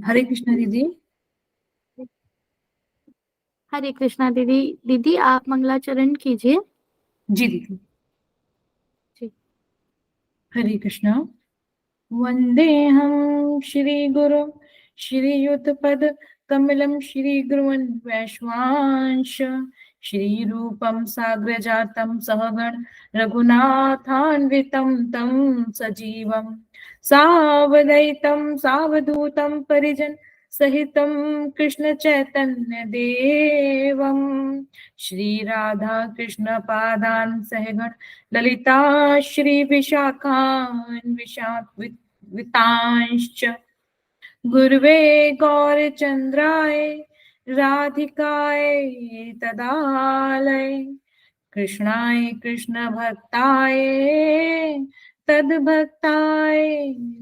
हरे कृष्णा दीदी। हरे कृष्णा दीदी। दीदी आप मंगलाचरण कीजिए। जी दीदी। जी। हरे कृष्णा। वंदेहं श्री गुरु श्रीयुतपद कमलं श्री गुरुन् वैश्वांश श्री रूपं साग्र जातं सहगण रघुनाथान्वितं तं सजीवं सावधैतं सावधूतं परिजन सहितं कृष्ण चैतन्य देवं श्री राधा कृष्ण पादान् सहगण ललिता श्री विशाखान्वितांश्च गुरुवे गौरचन्द्राय राधिकाय तदालय कृष्णाय कृष्ण भक्ताय तद्भक्ताय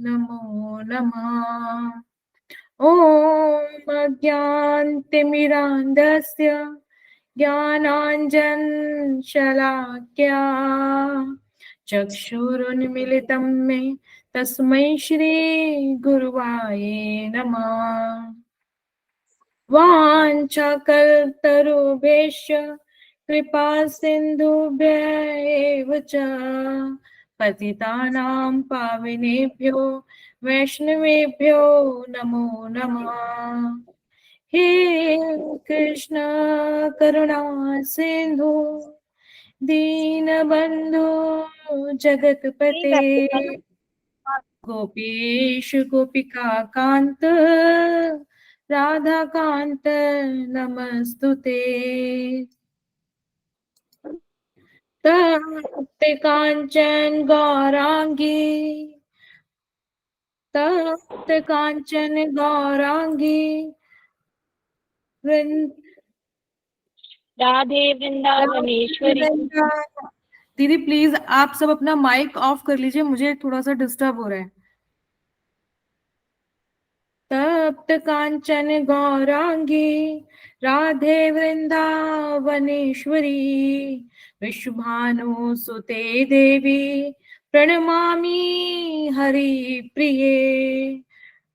नमो नमः। ॐ अज्ञानतिमिरान्धस्य ज्ञानाञ्जनशलाकया चक्षुरुन्मीलितं मे तस्मै श्री गुरुवाय नमः। वाञ्छाकल्पतरुभ्यश्च कृपा सिन्धुभ्यैव च पतितानां पावनेभ्यो वैष्णवेभ्यो नमो नमः। हे कृष्ण करुणा सिंधु दीनबंधु जगतपते गोपीश गोपिका कांत राधा कांत नमस्तुते। तप्त कांचन गौरांगी तप्त कांचन गौरांगी राधे वृंदावनेश्वरी। दीदी प्लीज आप सब अपना माइक ऑफ कर लीजिए, मुझे थोड़ा सा डिस्टर्ब हो रहा है। तप्त कांचन गौरांगी राधे वृंदावनेश्वरी विश्वभानु सुते देवी प्रणमामि हरिप्रिये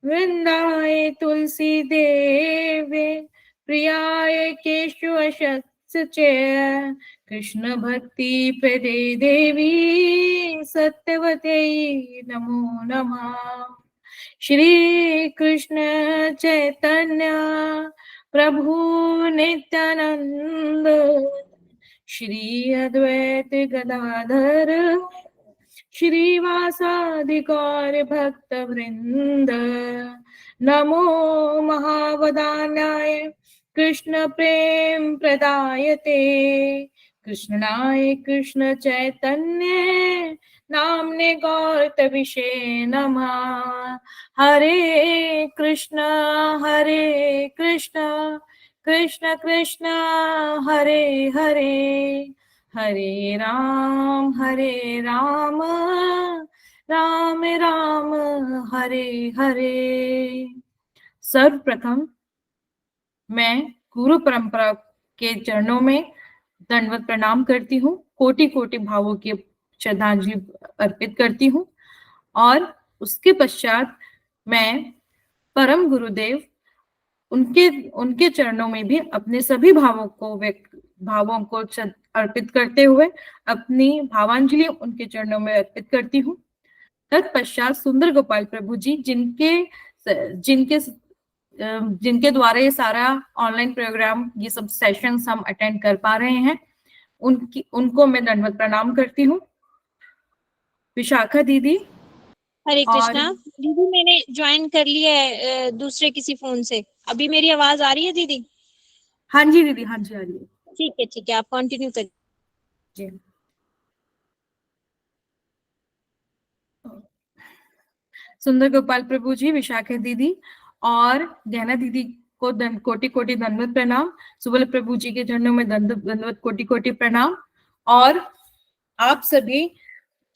वृंदाय तुलसी देवे प्रियाय केशवशस्य कृष्ण भक्ति प्रदे देवी सत्यवते नमो नमः। श्री कृष्ण चैतन्य प्रभु नित्यानंद श्री अद्वैत गदाधर श्रीवासादि गौर भक्त वृंद नमो महावदान्याय कृष्ण प्रेम प्रदायते कृष्णाय कृष्ण चैतन्य नामने गौरतविषे नमः। हरे कृष्ण कृष्ण कृष्ण हरे हरे हरे राम राम राम हरे हरे। सर्वप्रथम मैं गुरु परंपरा के चरणों में दंडवत प्रणाम करती हूँ, कोटि कोटि भावों की श्रद्धांजलि अर्पित करती हूँ और उसके पश्चात मैं परम गुरुदेव उनके चरणों में भी अपने सभी भावों को अर्पित करते हुए अपनी भावांजलि उनके चरणों में अर्पित करती हूँ। तत्पश्चात सुंदर गोपाल प्रभु जी जिनके द्वारा ये सारा ऑनलाइन प्रोग्राम, ये सब सेशंस हम अटेंड कर पा रहे हैं, उनको मैं दंडवत प्रणाम करती हूँ। विशाखा दीदी। हरे कृष्णा दीदी, मैंने ज्वाइन कर लिया है दूसरे किसी फोन से। अभी मेरी आवाज आ रही है दीदी? हाँ जी दीदी, हाँ जी आ रही है। ठीक है, आप कंटिन्यू करिए। जी। सुंदर गोपाल प्रभु जी, विशाखा दीदी और गहना दीदी को कोटि कोटि दंडवत प्रणाम। सुबल प्रभु जी के चरणों में दंडवत कोटि कोटि प्रणाम और आप सभी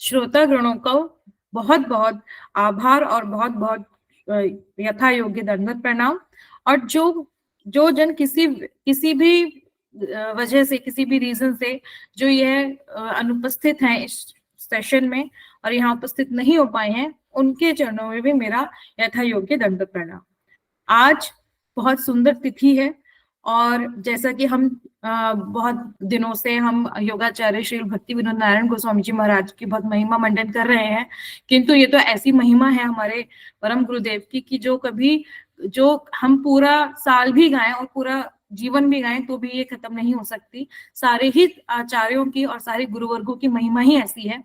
श्रोता गणों को बहुत बहुत आभार और बहुत बहुत यथा योग्य दंडवत प्रणाम। और जो जन किसी भी वजह से, किसी भी रीजन से जो यह अनुपस्थित हैं इस सेशन में और यहाँ उपस्थित नहीं हो पाए हैं, उनके चरणों में भी मेरा यथा योग्य दंडवत प्रणाम। आज बहुत सुंदर तिथि है और जैसा कि हम बहुत दिनों से हम योगाचार्य श्री भक्ति विनोद नारायण गोस्वामी जी महाराज की बहुत महिमा मंडन कर रहे हैं, किंतु ये तो ऐसी महिमा है हमारे परम गुरुदेव की कि जो हम पूरा साल भी गाएं और पूरा जीवन भी गाएं तो भी ये खत्म नहीं हो सकती। सारे ही आचार्यों की और सारे गुरुवर्गों की महिमा ही ऐसी है।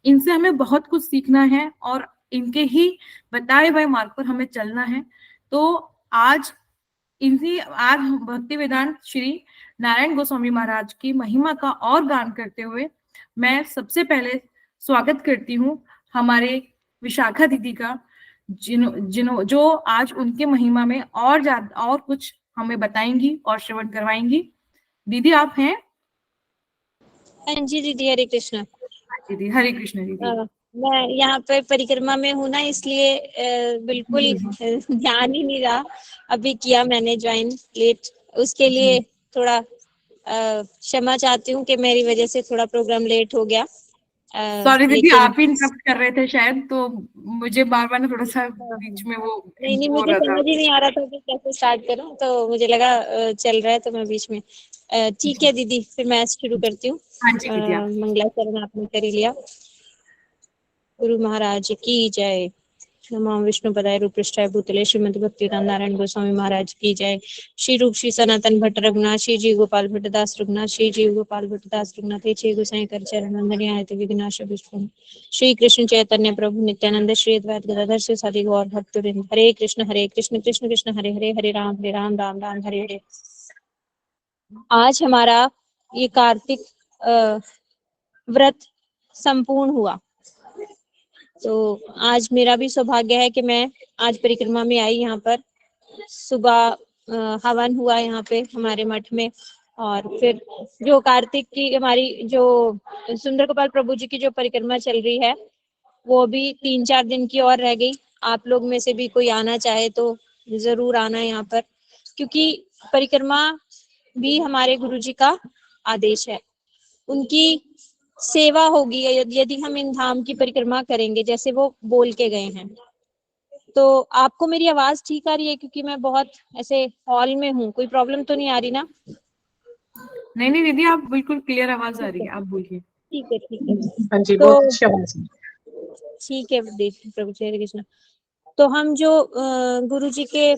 इनसे हमें बहुत कुछ सीखना है और इनके ही बताए हुए मार्ग पर हमें चलना है। तो आज भक्ति वेदांत श्री नारायण गोस्वामी महाराज की महिमा का और गान करते हुए मैं सबसे पहले स्वागत करती हूँ हमारे विशाखा दीदी का, जो आज उनके महिमा में और कुछ हमें बताएंगी और श्रवण करवाएंगी। दीदी आप हैं? हाँ जी दीदी, हरे कृष्णा। दीदी हरे कृष्ण। दीदी मैं यहाँ पे परिक्रमा में हूँ ना, इसलिए बिल्कुल ध्यान ही नहीं रहा। अभी किया मैंने ज्वाइन लेट, उसके लिए थोड़ा क्षमा चाहती हूँ कि मेरी वजह से थोड़ा प्रोग्राम लेट हो गया। सॉरी दीदी, लेकिन आप ही इंटरप्ट कर रहे थे शायद, तो मुझे बार बार थोड़ा सा बीच में वो नहीं, हो मुझे रहा था। समझ ही नहीं आ रहा था कि कैसे स्टार्ट करूं, तो मुझे लगा चल रहा है तो मैं बीच में। ठीक है दीदी, फिर मैं शुरू करती हूँ। हाँ जी दीदी आप। मंगलाचरण आपने कर ही लिया। गुरु महाराज की जय। नमो विष्णु पदाय रूप पृष्ठाय भूतले श्रीमद् भक्तिवेदांत नारायण गोस्वामी महाराज की जय। श्री रूप श्री सनातन भट्ट रघुनाथ, श्री जी गोपाल भट्टदास रघुनाथ, श्री जी गोपाल भट्टदास रघुनाथ, हे गोसाई कर चरण वंदनीय आयत विघ्नाश विष्णु। श्री कृष्ण चैतन्य प्रभु नित्यानंद, श्री अद्वैत गदाधर श्री सादि गौर भक्तवृंद। हरे कृष्ण कृष्ण कृष्ण हरे हरे, हरे राम राम राम हरे हरे। आज हमारा ये कार्तिक व्रत संपूर्ण हुआ, तो आज मेरा भी सौभाग्य है कि मैं आज परिक्रमा में आई। यहाँ पर सुबह हवन हुआ यहाँ पे हमारे मठ में, और फिर जो कार्तिक की हमारी जो सुंदर गोपाल प्रभु जी की जो परिक्रमा चल रही है वो भी 3-4 दिन की और रह गई। आप लोग में से भी कोई आना चाहे तो जरूर आना यहाँ पर, क्योंकि परिक्रमा भी हमारे गुरु जी का आदेश है। उनकी सेवा होगी यदि हम इन धाम की परिक्रमा करेंगे जैसे वो बोल के गए हैं। तो आपको मेरी आवाज ठीक आ रही है? क्योंकि मैं बहुत ऐसे हॉल में हूँ, कोई प्रॉब्लम तो नहीं आ रही ना? नहीं नहीं दीदी, आप बिल्कुल क्लियर आवाज आ रही है, आप बोलिए। ठीक है ठीक है। हाँ जी, तो बहुत अच्छी आवाज है। ठीक है प्रभु जी, हरे कृष्ण। तो हम जो गुरु जी के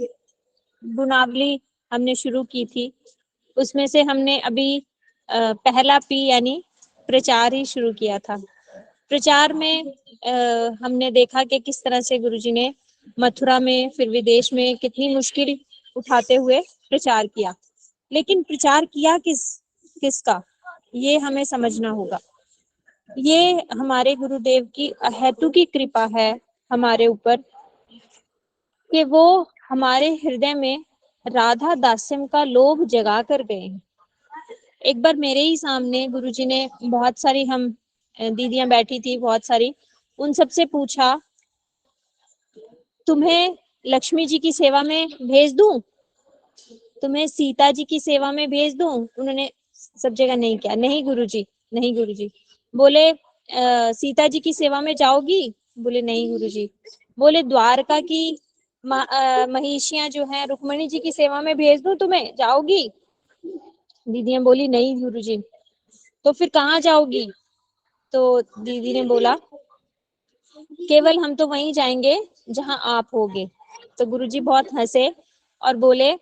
गुणावली हमने शुरू की थी, उसमें से हमने अभी पहला पी यानी प्रचार ही शुरू किया था। प्रचार में हमने देखा कि किस तरह से गुरुजी ने मथुरा में फिर विदेश में कितनी मुश्किल उठाते हुए प्रचार किया। लेकिन प्रचार किया किसका, ये हमें समझना होगा। ये हमारे गुरुदेव की अहेतुकी कृपा है हमारे ऊपर कि वो हमारे हृदय में राधा दास्यम का लोभ जगा कर गए। एक बार मेरे ही सामने गुरुजी ने बहुत सारी, हम दीदियां बैठी थी बहुत सारी, उन सबसे पूछा तुम्हें लक्ष्मी जी की सेवा में भेज दूं, तुम्हें सीता जी की सेवा में भेज दूं? उन्होंने सब जगह नहीं किया, नहीं गुरुजी, नहीं गुरुजी। बोले सीता जी की सेवा में जाओगी? बोले नहीं गुरुजी। बोले द्वारका की महिषियां जो हैं रुक्मणी जी की सेवा में भेज दूं तुम्हें, जाओगी? दीदियां बोली नहीं गुरुजी। तो फिर कहाँ जाओगी? तो दीदी ने बोला केवल हम तो वहीं जाएंगे जहां आप होगे। तो गुरुजी बहुत हंसे और बोले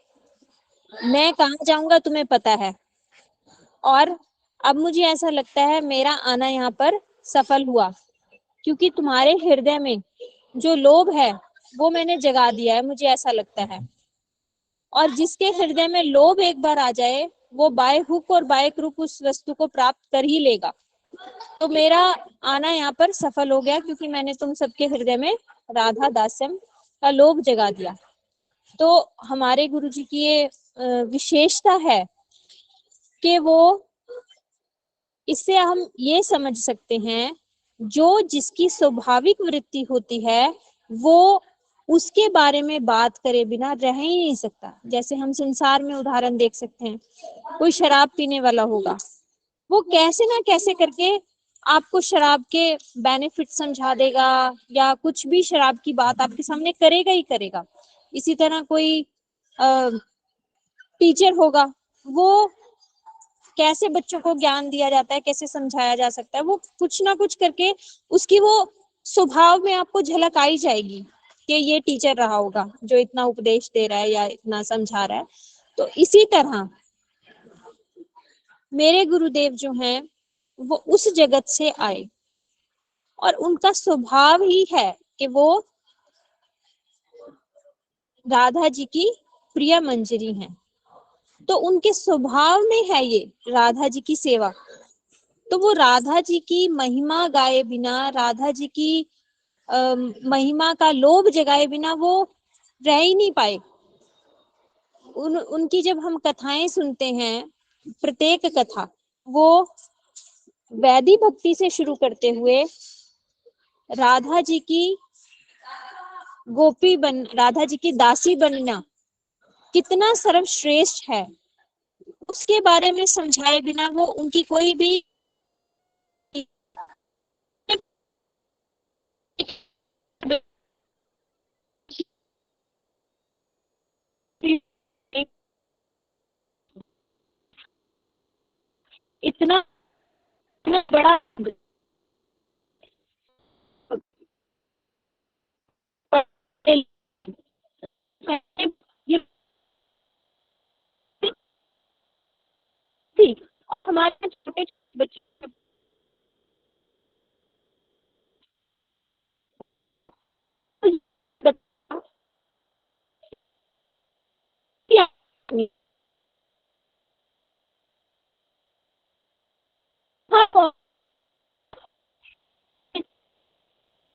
मैं कहाँ जाऊंगा तुम्हें पता है, और अब मुझे ऐसा लगता है मेरा आना यहाँ पर सफल हुआ, क्योंकि तुम्हारे हृदय में जो लोभ है वो मैंने जगा दिया है, मुझे ऐसा लगता है। और जिसके हृदय में लोभ एक बार आ जाए वो बाय हुक और बाय क्रुक उस वस्तु को प्राप्त कर ही लेगा। तो मेरा आना यहाँ पर सफल हो गया, क्योंकि मैंने तुम सबके हृदय में राधा दास्यम का लोभ जगा दिया। तो हमारे गुरुजी की ये विशेषता है कि वो, इससे हम ये समझ सकते हैं जो जिसकी स्वाभाविक वृत्ति होती है वो उसके बारे में बात करे बिना रह ही नहीं सकता। जैसे हम संसार में उदाहरण देख सकते हैं, कोई शराब पीने वाला होगा, वो कैसे ना कैसे करके आपको शराब के बेनिफिट समझा देगा या कुछ भी शराब की बात आपके सामने करेगा ही करेगा। इसी तरह कोई टीचर होगा, वो कैसे बच्चों को ज्ञान दिया जाता है, कैसे समझाया जा सकता है, वो कुछ ना कुछ करके उसकी वो स्वभाव में आपको झलक आई जाएगी कि ये टीचर रहा होगा जो इतना उपदेश दे रहा है या इतना समझा रहा है। तो इसी तरह मेरे गुरुदेव जो हैं वो उस जगत से आए और उनका स्वभाव ही है कि वो राधा जी की प्रिय मंजरी हैं। तो उनके स्वभाव में है ये राधा जी की सेवा। तो वो राधा जी की महिमा गाए बिना, राधा जी की महिमा का लोभ जगाए बिना वो रह ही नहीं पाए। उनकी जब हम कथाएं सुनते हैं, प्रत्येक कथा वो वैदिक भक्ति से शुरू करते हुए राधा जी की राधा जी की दासी बनना कितना सर्वश्रेष्ठ है, उसके बारे में समझाए बिना वो उनकी कोई भी इतना इतना बड़ा हमारे छोटे बच्चे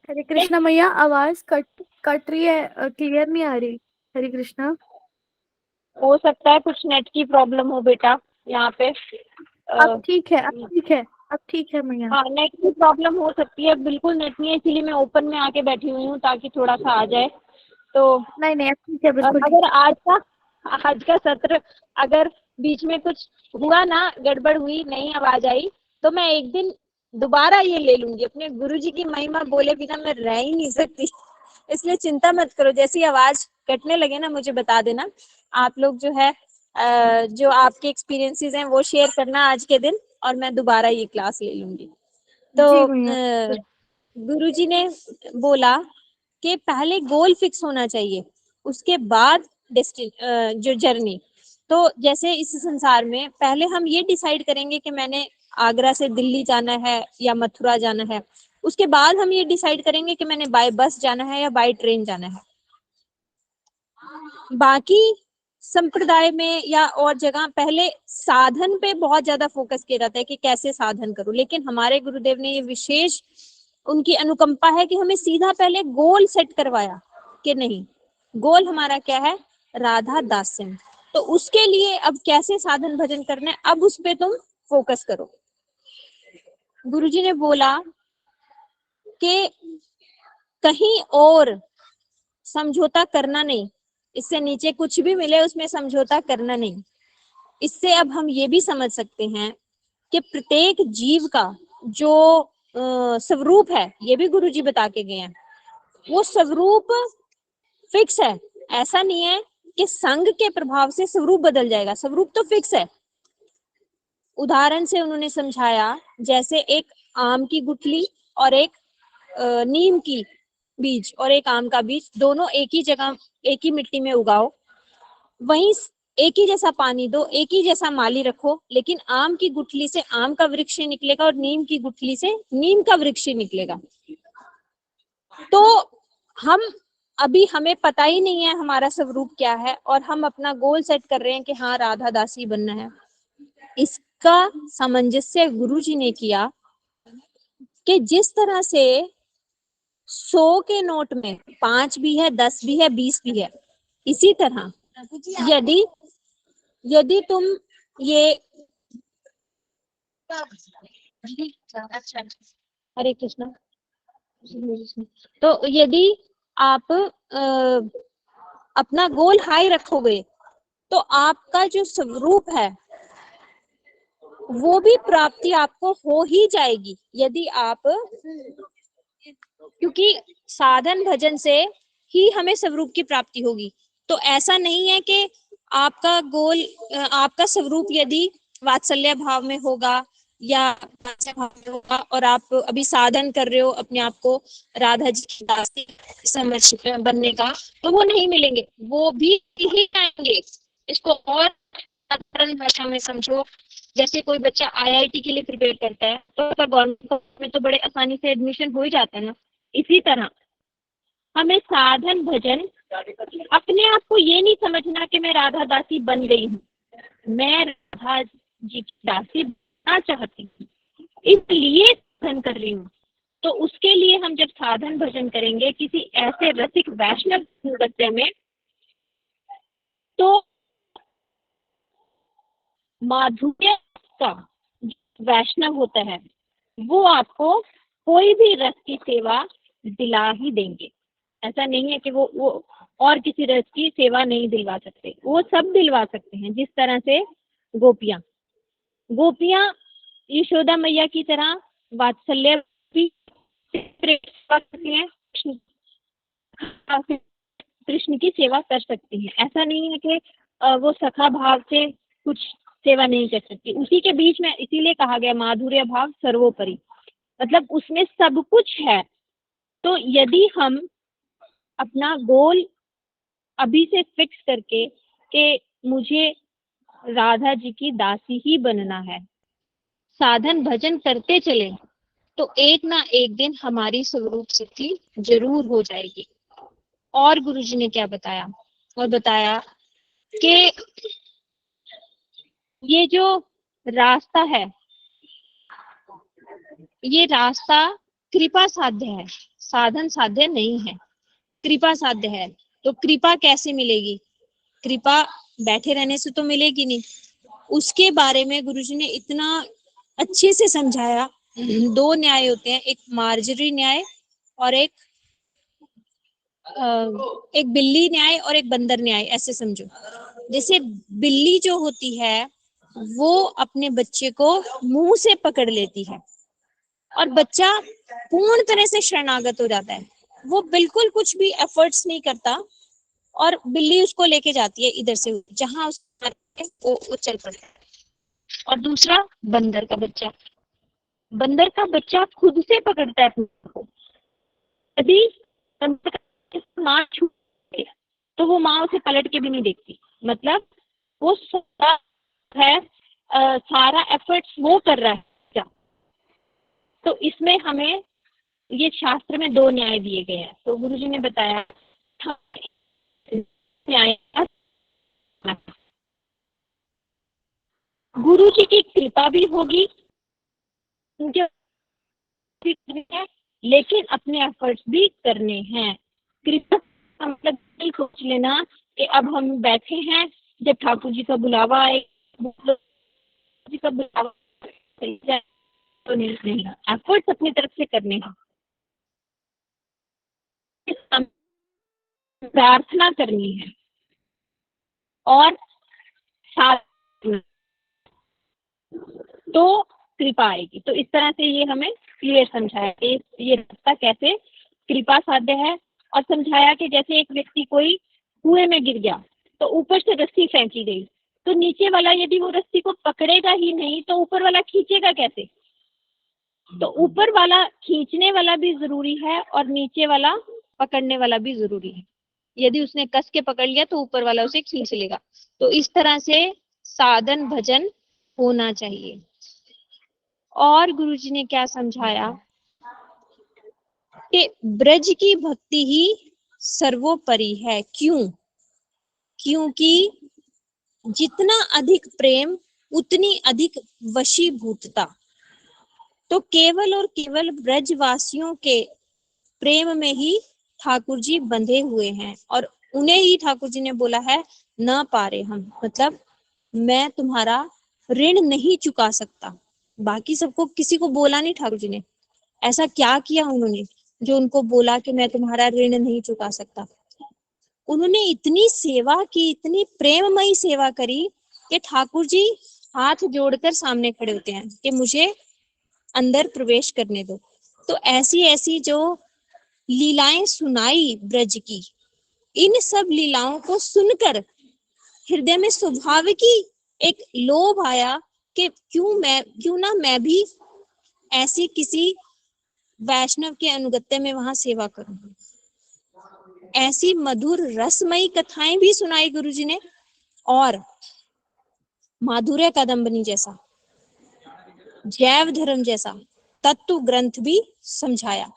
हरे कृष्णा मैया, आवाज कट कट रही है, क्लियर नहीं आ रही। हरे कृष्णा। हो सकता है कुछ नेट की प्रॉब्लम हो बेटा यहाँ पे। अब ठीक है, अब ठीक है, अब ठीक है मैया। हाँ, नेट की प्रॉब्लम हो सकती है, बिल्कुल नेट नहीं है, इसीलिए मैं ओपन में आके बैठी हुई हूँ ताकि थोड़ा सा आ जाए। तो नहीं नहीं, अब ठीक है, बिल्कुल ठीक अगर आज का सत्र अगर बीच में कुछ हुआ ना, गड़बड़ हुई, नहीं आवाज आई, तो मैं एक दिन दोबारा ये ले लूंगी। अपने गुरुजी की महिमा बोले बिना मैं रह ही नहीं सकती, इसलिए चिंता मत करो। जैसी आवाज कटने लगे ना मुझे बता देना। आप लोग जो है जो आपके एक्सपीरियंसेस हैं वो शेयर करना आज के दिन, और मैं दोबारा ये क्लास ले लूंगी। है। जी तो मैया। गुरुजी ने बोला कि पहले गोल फिक्स होना चाहिए, उसके बाद जो जर्नी। तो जैसे इस संसार में पहले हम ये डिसाइड करेंगे कि मैंने आगरा से दिल्ली जाना है या मथुरा जाना है, उसके बाद हम ये डिसाइड करेंगे कि मैंने बाय बस जाना है या बाय ट्रेन जाना है। बाकी संप्रदाय में या और जगह पहले साधन पे बहुत ज्यादा फोकस किया जाता है कि कैसे साधन करूं, लेकिन हमारे गुरुदेव ने ये विशेष, उनकी अनुकंपा है कि हमें सीधा पहले गोल सेट करवाया कि नहीं, गोल हमारा क्या है, राधा दास्यम। तो उसके लिए अब कैसे साधन भजन करना है, अब उस पे तुम फोकस करो। गुरुजी ने बोला कि कहीं और समझौता करना नहीं, इससे नीचे कुछ भी मिले उसमें समझौता करना नहीं। इससे अब हम ये भी समझ सकते हैं कि प्रत्येक जीव का जो स्वरूप है, ये भी गुरुजी बता के गए हैं, वो स्वरूप फिक्स है। ऐसा नहीं है कि संग के प्रभाव से स्वरूप बदल जाएगा, स्वरूप तो फिक्स है। उदाहरण से उन्होंने समझाया, जैसे एक आम की गुठली और एक नीम की बीज और एक आम का बीज, दोनों एक ही जगह एक ही मिट्टी में उगाओ, वहीं एक ही जैसा पानी दो, एक ही जैसा माली रखो, लेकिन आम की गुठली से आम का वृक्ष निकलेगा और नीम की गुठली से नीम का वृक्ष निकलेगा। तो हमें पता ही नहीं है हमारा स्वरूप क्या है, और हम अपना गोल सेट कर रहे हैं कि हाँ राधा दासी बनना है। इसका सामंजस्य गुरुजी ने किया कि जिस तरह से 100 के नोट में 5 भी है, 10 भी है, 20 भी है, इसी तरह यदि तुम ये हरे कृष्णा, तो यदि आप अपना गोल हाई रखोगे तो आपका जो स्वरूप है वो भी प्राप्ति आपको हो ही जाएगी। यदि आप, क्योंकि साधन भजन से ही हमें स्वरूप की प्राप्ति होगी। तो ऐसा नहीं है कि आपका गोल आपका स्वरूप यदि वात्सल्य भाव में होगा या वात्सल्य भाव में होगा और आप अभी साधन कर रहे हो अपने आप को राधा जी की दासी समझ बनने का, तो वो नहीं मिलेंगे, वो भी ही आएंगे। इसको और साधारण भाषा में समझो, जैसे कोई बच्चा आईआईटी के लिए प्रिपेयर करता है तो गवर्नमेंट में तो बड़े आसानी से एडमिशन हो ही जाता है ना। इसी तरह हमें साधन भजन, अपने आप को ये नहीं समझना कि मैं राधा दासी बन गई हूँ, मैं राधा जी की दासी बनना चाहती हूँ, इसलिए साधन कर रही हूँ। तो उसके लिए हम जब साधन भजन करेंगे किसी ऐसे रसिक वैष्णव नृत्य में, तो माधुर्य का वैष्णव होता है वो आपको कोई भी रस की सेवा दिला ही देंगे। ऐसा नहीं है कि वो और किसी रस की सेवा नहीं दिलवा सकते, वो सब दिलवा सकते हैं। जिस तरह से गोपियां यशोदा मैया की तरह वात्सल्य भी सेवा करती हैं, कृष्ण की सेवा कर सकती हैं। ऐसा नहीं है कि वो सखा भाव से कुछ सेवा नहीं कर सकती। उसी के बीच में इसीलिए कहा गया माधुर्य भाव सर्वोपरि, मतलब उसमें सब कुछ है। तो यदि हम अपना गोल अभी से फिक्स करके कि मुझे राधा जी की दासी ही बनना है, साधन भजन करते चले, तो एक ना एक दिन हमारी स्वरूप सिद्धि जरूर हो जाएगी। और गुरुजी ने क्या बताया, और बताया कि ये जो रास्ता है, ये रास्ता कृपा साध्य है, साधन साध्य नहीं है, कृपा साध्य है। तो कृपा कैसे मिलेगी? कृपा बैठे रहने से तो मिलेगी नहीं। उसके बारे में गुरुजी ने इतना अच्छे से समझाया। दो न्याय होते हैं, एक मार्जरी न्याय और एक बिल्ली न्याय और एक बंदर न्याय, ऐसे समझो। जैसे बिल्ली जो होती है वो अपने बच्चे को मुंह से पकड़ लेती है और बच्चा पूर्ण तरह से शरणागत हो जाता है, वो बिल्कुल कुछ भी एफर्ट्स नहीं करता और बिल्ली उसको लेके जाती है इधर से जहां वो चल पड़ता है। और दूसरा बंदर का बच्चा खुद से पकड़ता है अपने को। यदि बंदर का माँ छूटे तो वो माँ उसे पलट के भी नहीं देखती, मतलब वो सारा एफर्ट्स वो कर रहा है क्या। तो इसमें हमें ये शास्त्र में दो न्याय दिए गए हैं। तो गुरुजी ने बताया न्याय, गुरु जी की कृपा भी होगी उनके, लेकिन अपने एफर्ट्स भी करने हैं। कृपा का मतलब नहीं सोच लेना कि अब हम बैठे हैं, जब ठाकुर जी का बुलावा आए, जी का बुलावा जाए तो नहीं, एफर्ट्स अपनी तरफ से करने हैं, प्रार्थना करनी है और साथ तो कृपा आएगी। तो इस तरह से ये हमें क्लियर समझाया कि ये रास्ता कैसे कृपा साध्य है। और समझाया कि जैसे एक व्यक्ति कोई कुएं में गिर गया तो ऊपर से रस्सी फेंकी गई, तो नीचे वाला यदि वो रस्सी को पकड़ेगा ही नहीं तो ऊपर वाला खींचेगा कैसे। तो ऊपर वाला खींचने वाला भी जरूरी है और नीचे वाला पकड़ने वाला भी जरूरी है। यदि उसने कस के पकड़ लिया तो ऊपर वाला उसे खींच लेगा। तो इस तरह से साधन भजन होना चाहिए। और गुरुजी ने क्या समझाया कि ब्रज की भक्ति ही सर्वोपरि है। क्यों? क्योंकि जितना अधिक प्रेम उतनी अधिक वशीभूतता। तो केवल और केवल ब्रजवासियों के प्रेम में ही ठाकुर जी बंधे हुए हैं और उन्हें ही ठाकुर जी ने बोला है न पारे हम, मतलब मैं तुम्हारा ऋण नहीं चुका सकता। बाकी सबको किसी को बोला नहीं ठाकुर जी ने, ऐसा क्या किया उन्होंने जो उनको बोला कि मैं तुम्हारा ऋण नहीं चुका सकता। उन्होंने इतनी सेवा की, इतनी प्रेममयी सेवा करी कि ठाकुर जी हाथ जोड़कर सामने खड़े होते हैं कि मुझे अंदर प्रवेश करने दो। तो ऐसी ऐसी जो लीलाएं सुनाई ब्रज की, इन सब लीलाओं को सुनकर हृदय में स्वाभाविक ही एक लोभ आया कि क्यों ना मैं भी ऐसी किसी वैष्णव के अनुगत्य में वहां सेवा करूं। ऐसी मधुर रसमयी कथाएं भी सुनाई गुरुजी ने, और माधुर्य कादंबनी जैसा, जैव धर्म जैसा तत्व ग्रंथ भी समझाया।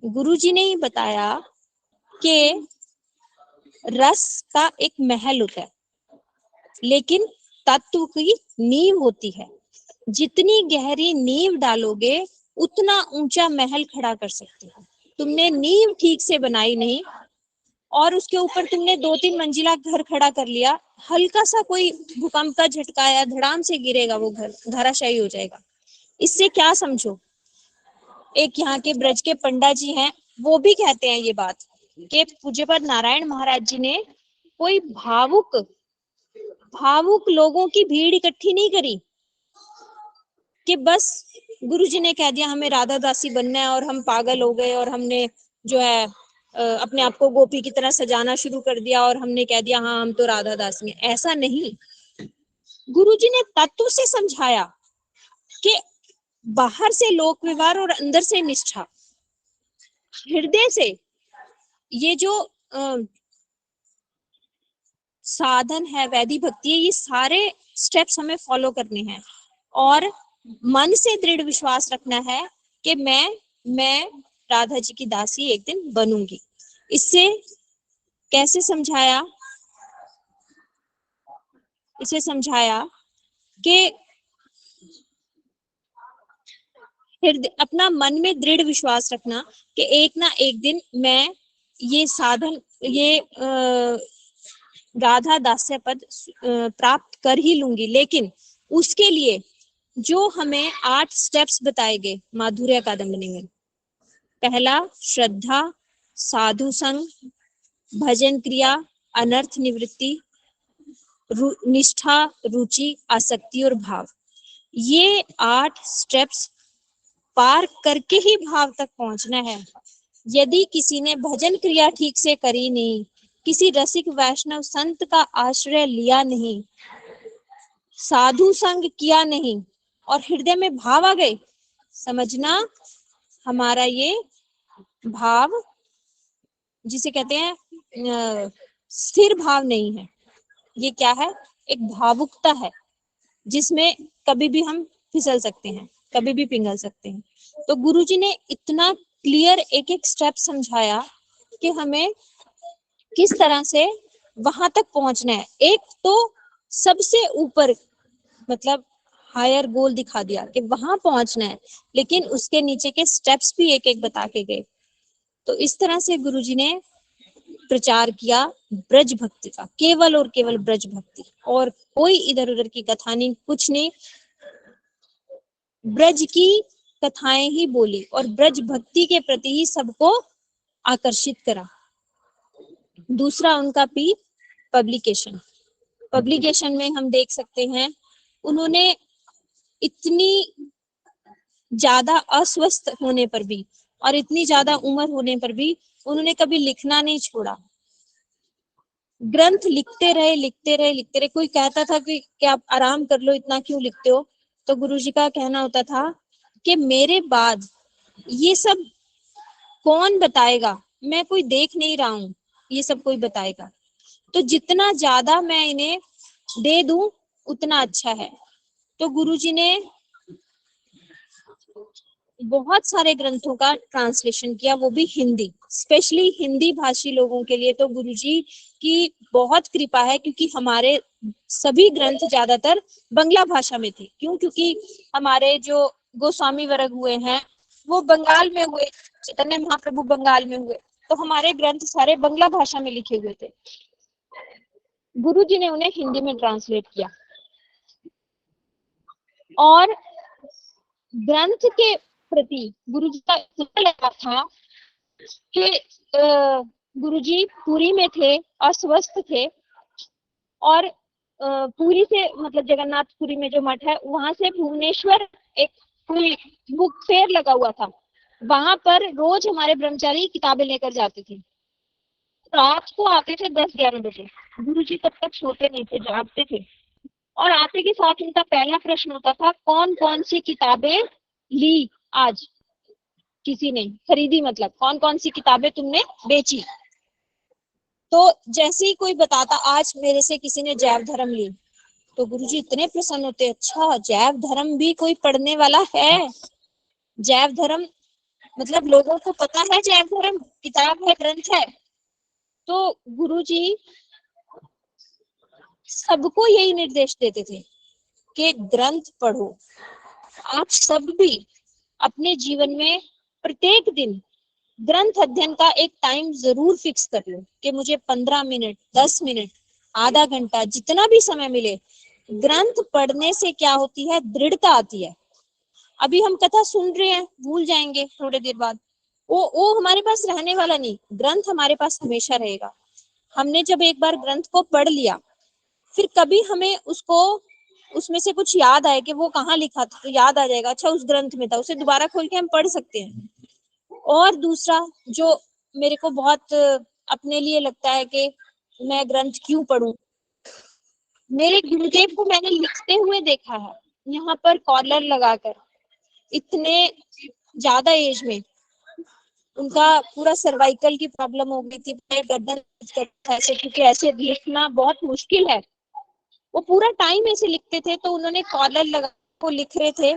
गुरुजी ने ही बताया कि रस का एक महल होता है, लेकिन तत्व की नींव होती है। जितनी गहरी नींव डालोगे उतना ऊंचा महल खड़ा कर सकते हो। तुमने नींव ठीक से बनाई नहीं और उसके ऊपर तुमने 2-3 मंजिला घर खड़ा कर लिया, हल्का सा कोई भूकंप का झटका आया, धड़ाम से गिरेगा वो घर, धराशायी हो जाएगा। इससे क्या समझो, एक यहाँ के ब्रज के पंडा जी हैं, वो भी कहते हैं ये बात कि पूज्यपाद नारायण महाराज जी ने कोई भावुक लोगों की भीड़ इकट्ठी नहीं करी कि बस गुरुजी ने कह दिया हमें राधा दासी बनना है और हम पागल हो गए और हमने जो है अपने आप को गोपी की तरह सजाना शुरू कर दिया और हमने कह दिया हाँ हम तो राधा दासी हैं। ऐसा नहीं, गुरुजी ने तत्व से समझाया कि बाहर से लोक व्यवहार और अंदर से निष्ठा, हृदय से ये जो साधन है, वैदिक भक्ति है, ये सारे स्टेप्स हमें फॉलो करने हैं और मन से दृढ़ विश्वास रखना है कि मैं राधा जी की दासी एक दिन बनूंगी। इससे कैसे समझाया, इसे समझाया कि अपना मन में दृढ़ विश्वास रखना कि एक ना एक दिन मैं ये साधन, ये राधा दास्य पद प्राप्त कर ही लूंगी। लेकिन उसके लिए जो हमें 8 स्टेप्स बताए गए माधुर्य कादंबनी में, पहला श्रद्धा, साधु संग, भजन क्रिया, अनर्थ निवृत्ति, निष्ठा, रुचि, आसक्ति और भाव, ये 8 स्टेप्स पार करके ही भाव तक पहुंचना है। यदि किसी ने भजन क्रिया ठीक से करी नहीं, किसी रसिक वैष्णव संत का आश्रय लिया नहीं, साधु संग किया नहीं और हृदय में भाव आ गए, समझना हमारा ये भाव, जिसे कहते हैं स्थिर भाव नहीं है। ये क्या है, एक भावुकता है जिसमें कभी भी हम फिसल सकते हैं, कभी भी पिघल सकते हैं। तो गुरुजी ने इतना क्लियर एक एक स्टेप समझाया कि हमें किस तरह से वहां तक पहुंचना है। एक तो सबसे ऊपर मतलब हायर गोल दिखा दिया कि वहां पहुंचना है, लेकिन उसके नीचे के स्टेप्स भी एक एक बता के गए। तो इस तरह से गुरुजी ने प्रचार किया ब्रज भक्ति का, केवल और केवल ब्रज भक्ति, और कोई इधर उधर की कथा नहीं, कुछ नहीं, ब्रज की कथाएं ही बोली और ब्रज भक्ति के प्रति ही सबको आकर्षित करा। दूसरा उनका पी पब्लिकेशन में हम देख सकते हैं उन्होंने इतनी ज्यादा अस्वस्थ होने पर भी और इतनी ज्यादा उम्र होने पर भी उन्होंने कभी लिखना नहीं छोड़ा। ग्रंथ लिखते रहे। कोई कहता था कि आप आराम कर लो, इतना क्यों लिखते हो, तो गुरुजी का कहना होता था कि मेरे बाद ये सब कौन बताएगा, मैं कोई देख नहीं रहा हूँ, ये सब कोई बताएगा, तो जितना ज्यादा मैं इन्हें दे दूं उतना अच्छा है। तो गुरुजी ने बहुत सारे ग्रंथों का ट्रांसलेशन किया, वो भी हिंदी, स्पेशली हिंदी भाषी लोगों के लिए तो गुरुजी की बहुत कृपा है, क्योंकि हमारे सभी ग्रंथ ज्यादातर बंगला भाषा में थे। क्योंकि हमारे जो गोस्वामी वर्ग हुए हैं वो बंगाल में हुए, चैतन्य महाप्रभु बंगाल में हुए, तो हमारे ग्रंथ सारे बंगला भाषा में लिखे हुए थे। गुरुजी ने उन्हें हिंदी में ट्रांसलेट किया और ग्रंथ के प्रति गुरुजी का इतना लगाव था कि गुरुजी पुरी में थे, अस्वस्थ थे, और पुरी से मतलब जगन्नाथपुरी में जो मठ है वहां से भुवनेश्वर एक बुक फेयर लगा हुआ था, वहां पर रोज हमारे ब्रह्मचारी किताबें लेकर जाते थे। रात को आते थे 10-11 बजे। गुरुजी तब तक सोते नहीं थे, जागते थे। और आते के साथ उनका पहला प्रश्न होता था, कौन कौन सी किताबें ली आज किसी ने, खरीदी, मतलब कौन कौन सी किताबें तुमने बेची। तो जैसे ही कोई बताता आज मेरे से किसी ने जैव धर्म ली, तो गुरुजी इतने प्रसन्न होते, अच्छा जैव धर्म भी कोई पढ़ने वाला है। जैव धर्म मतलब लोगों को पता है जैव धर्म किताब है, ग्रंथ है। तो गुरुजी सबको यही निर्देश देते थे कि ग्रंथ पढ़ो। आप सब भी अपने जीवन में प्रत्येक दिन ग्रंथ अध्ययन का एक टाइम जरूर फिक्स कर लो कि मुझे 15 मिनट, 10 मिनट, आधा घंटा, जितना भी समय मिले। ग्रंथ पढ़ने से क्या होती है, दृढ़ता आती है। अभी हम कथा सुन रहे हैं, भूल जाएंगे थोड़ी देर बाद, वो हमारे पास रहने वाला नहीं। ग्रंथ हमारे पास हमेशा रहेगा। हमने जब एक बार ग्रंथ को पढ़ लिया, फिर कभी हमें उसको उसमें से कुछ याद आए कि वो कहाँ लिखा था, तो याद आ जाएगा, अच्छा उस ग्रंथ में था, उसे दोबारा खोल के हम पढ़ सकते हैं। और दूसरा जो मेरे को बहुत अपने लिए लगता है कि मैं ग्रंथ क्यों पढूं, मेरे गुरुदेव को मैंने लिखते हुए देखा है, यहाँ पर कॉलर लगाकर। इतने ज्यादा एज में उनका पूरा सर्वाइकल की प्रॉब्लम हो गई थी, गर्दन ऐसे, क्योंकि ऐसे लिखना बहुत मुश्किल है। वो पूरा टाइम ऐसे लिखते थे, तो उन्होंने कॉलर लगा को लिख रहे थे।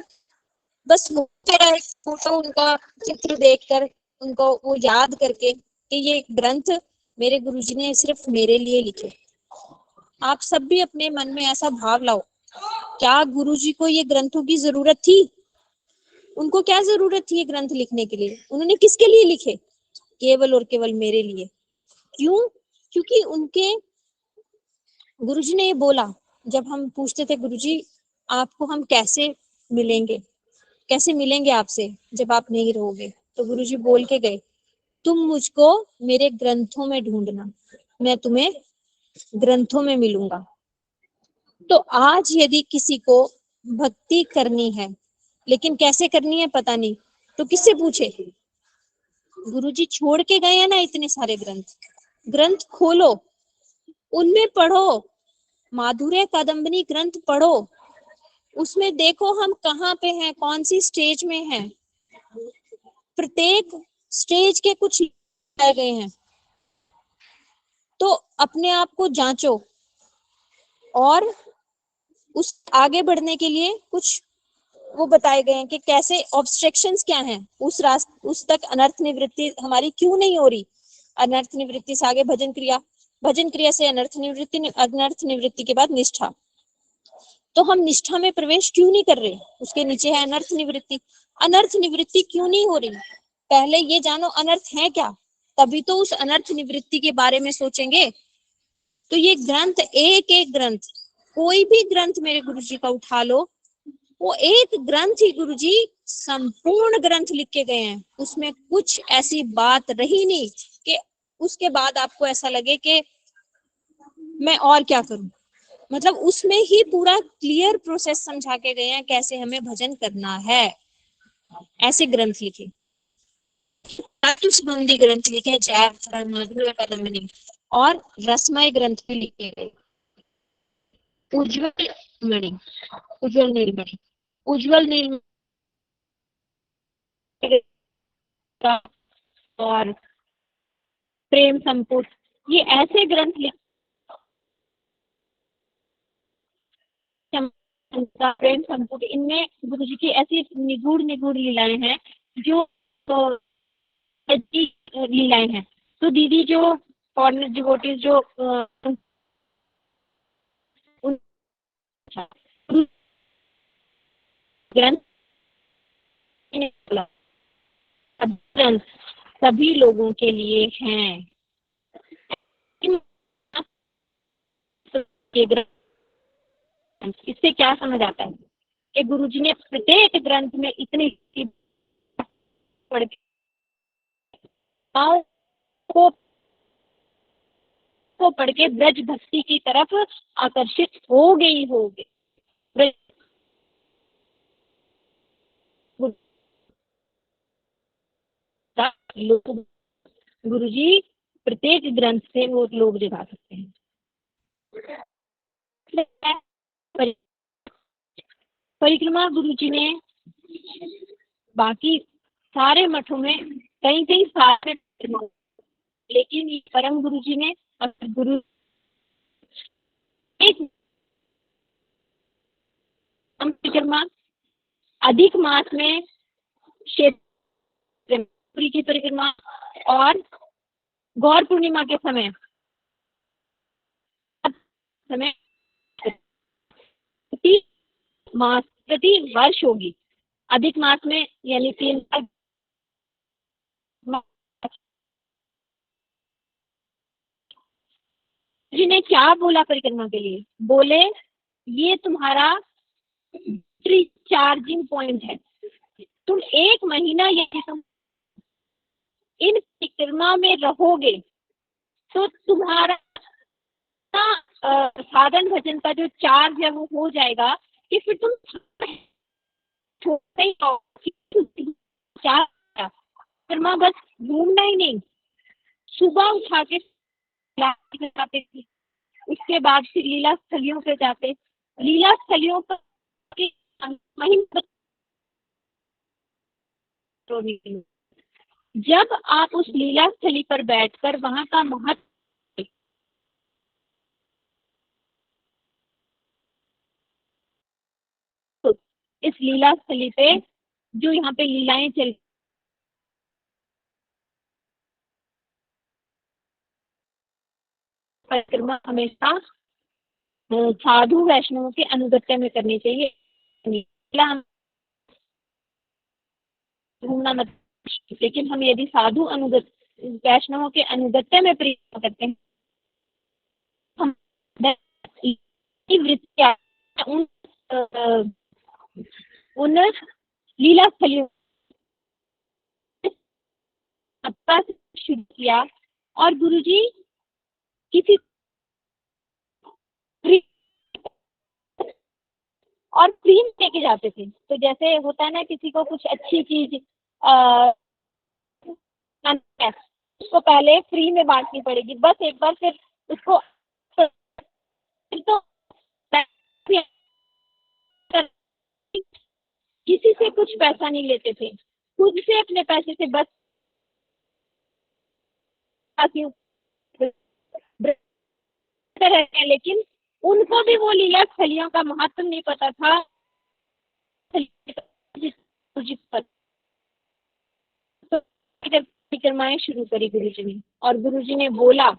बस मेरा एक फोटो, उनका चित्र देखकर, उनको वो याद करके कि ये ग्रंथ मेरे गुरुजी ने सिर्फ मेरे लिए लिखे। आप सब भी अपने मन में ऐसा भाव लाओ, क्या गुरुजी को ये ग्रंथों की जरूरत थी? उनको क्या जरूरत थी ये ग्रंथ लिखने के लिए? उन्होंने किसके लिए लिखे? केवल और केवल मेरे लिए। क्यों? क्योंकि उनके गुरुजी ने ये बोला। जब हम पूछते थे, गुरुजी आपको हम कैसे मिलेंगे, कैसे मिलेंगे आपसे जब आप नहीं रहोगे, तो गुरुजी बोल के गए, तुम मुझको मेरे ग्रंथों में ढूंढना, मैं तुम्हें ग्रंथों में मिलूंगा। तो आज यदि किसी को भक्ति करनी है, लेकिन कैसे करनी है पता नहीं, तो किससे पूछे? गुरुजी छोड़ के गए हैं ना इतने सारे ग्रंथ। ग्रंथ खोलो, उनमें पढ़ो, माधुर्य कादम्बनी ग्रंथ पढ़ो, उसमें देखो हम कहाँ पे हैं, कौन सी स्टेज में हैं। प्रत्येक स्टेज के कुछ बताए गए हैं, तो अपने आप को जांचो और उस आगे बढ़ने के लिए कुछ वो बताए गए हैं कि कैसे ऑब्स्ट्रक्शंस क्या हैं, उस तक अनर्थ निवृत्ति हमारी क्यों नहीं हो रही। अनर्थ निवृत्ति से आगे भजन क्रिया, भजन क्रिया से अनर्थ निवृत्ति, अनर्थ निवृत्ति के बाद निष्ठा। तो हम निष्ठा में प्रवेश क्यों नहीं कर रहे? उसके नीचे है अनर्थ निवृत्ति। अनर्थ निवृत्ति क्यों नहीं हो रही? पहले ये जानो अनर्थ है क्या, तभी तो उस अनर्थ निवृत्ति के बारे में सोचेंगे। तो ये ग्रंथ, एक एक ग्रंथ, कोई भी ग्रंथ मेरे गुरुजी का उठा लो, वो एक ग्रंथ ही गुरुजी संपूर्ण ग्रंथ लिख के गए हैं। उसमें कुछ ऐसी बात रही नहीं कि उसके बाद आपको ऐसा लगे कि मैं और क्या करूं। मतलब उसमें ही पूरा क्लियर प्रोसेस समझा के गए हैं कैसे हमें भजन करना है। ऐसे ग्रंथ लिखे, संबंधी ग्रंथ लिखे, जैव धर्म, माधुर्य कादम्बनी, और रसमय ग्रंथ भी लिखे गए। उज्जवल मणि, उज्जवल नीलमणि, उज्जवल नीलमणि और प्रेम संपुट, ये ऐसे ग्रंथ लिखे। प्रेम संपुट, इनमें गुरु जी की ऐसी निगूढ़ निगूढ़ लीलाएं हैं जो लीलाएं हैं। तो दीदी जो फॉरेनर डिवोटीज जो ग्रंथ सभी लोगों के लिए हैं। इससे क्या समझ आता है कि गुरुजी ने प्रत्येक ग्रंथ में इतनी पढ़ को पढ़ के ब्रज भक्ति की तरफ आकर्षित हो गई होगे। गुरुजी प्रत्येक ग्रंथ से वो लोग जगा सकते हैं। परिक्रमा गुरु जी ने बाकी सारे मठों में कई कई सारे, लेकिन ये परम गुरु जी ने गुरु एक परिक्रमा अधिक मास में क्षेत्र की परिक्रमा और गौर पूर्णिमा के समय मास प्रति वर्ष होगी। अधिक मास में यानी 3 जी ने क्या बोला परिक्रमा के लिए? बोले ये तुम्हारा चार्जिंग पॉइंट है। तुम 1 महीना यदि तुम इन परिक्रमा में रहोगे तो तुम्हारा साधन भजन का जो चार्ज है वो हो जाएगा कि फिर तुम छोड़ते ही परिक्रमा बस घूमना ही नहीं, सुबह उठा के जाते थे, उसके बाद फिर लीला स्थलियों पे जाते, लीला स्थलियों पर जब आप उस लीला स्थली पर बैठकर वहां का महत्व इस लीला स्थली पे जो यहाँ पे लीलाएं चल परिक्रमा हमेशा साधु वैष्णवों के अनुगत्य में करनी चाहिए। घूमना मत, लेकिन हम यदि साधु अनुगत वैष्णवों के अनुगत्य में परिक्रमा करते हैं, हम वृत्तियां उन लीला स्थलियों शुरू किया और गुरुजी किसी और फ्री में लेके जाते थे। तो जैसे होता है ना, किसी को कुछ अच्छी चीज उसको पहले फ्री में बांटनी पड़ेगी, बस एक बार फिर उसको तो किसी से कुछ पैसा नहीं लेते थे, खुद से अपने पैसे से बस लेकिन उनको भी वो लीला स्थलियों का महत्व नहीं पता था। परिक्रमाएं शुरू करी गुरुजी ने, और गुरुजी ने बोला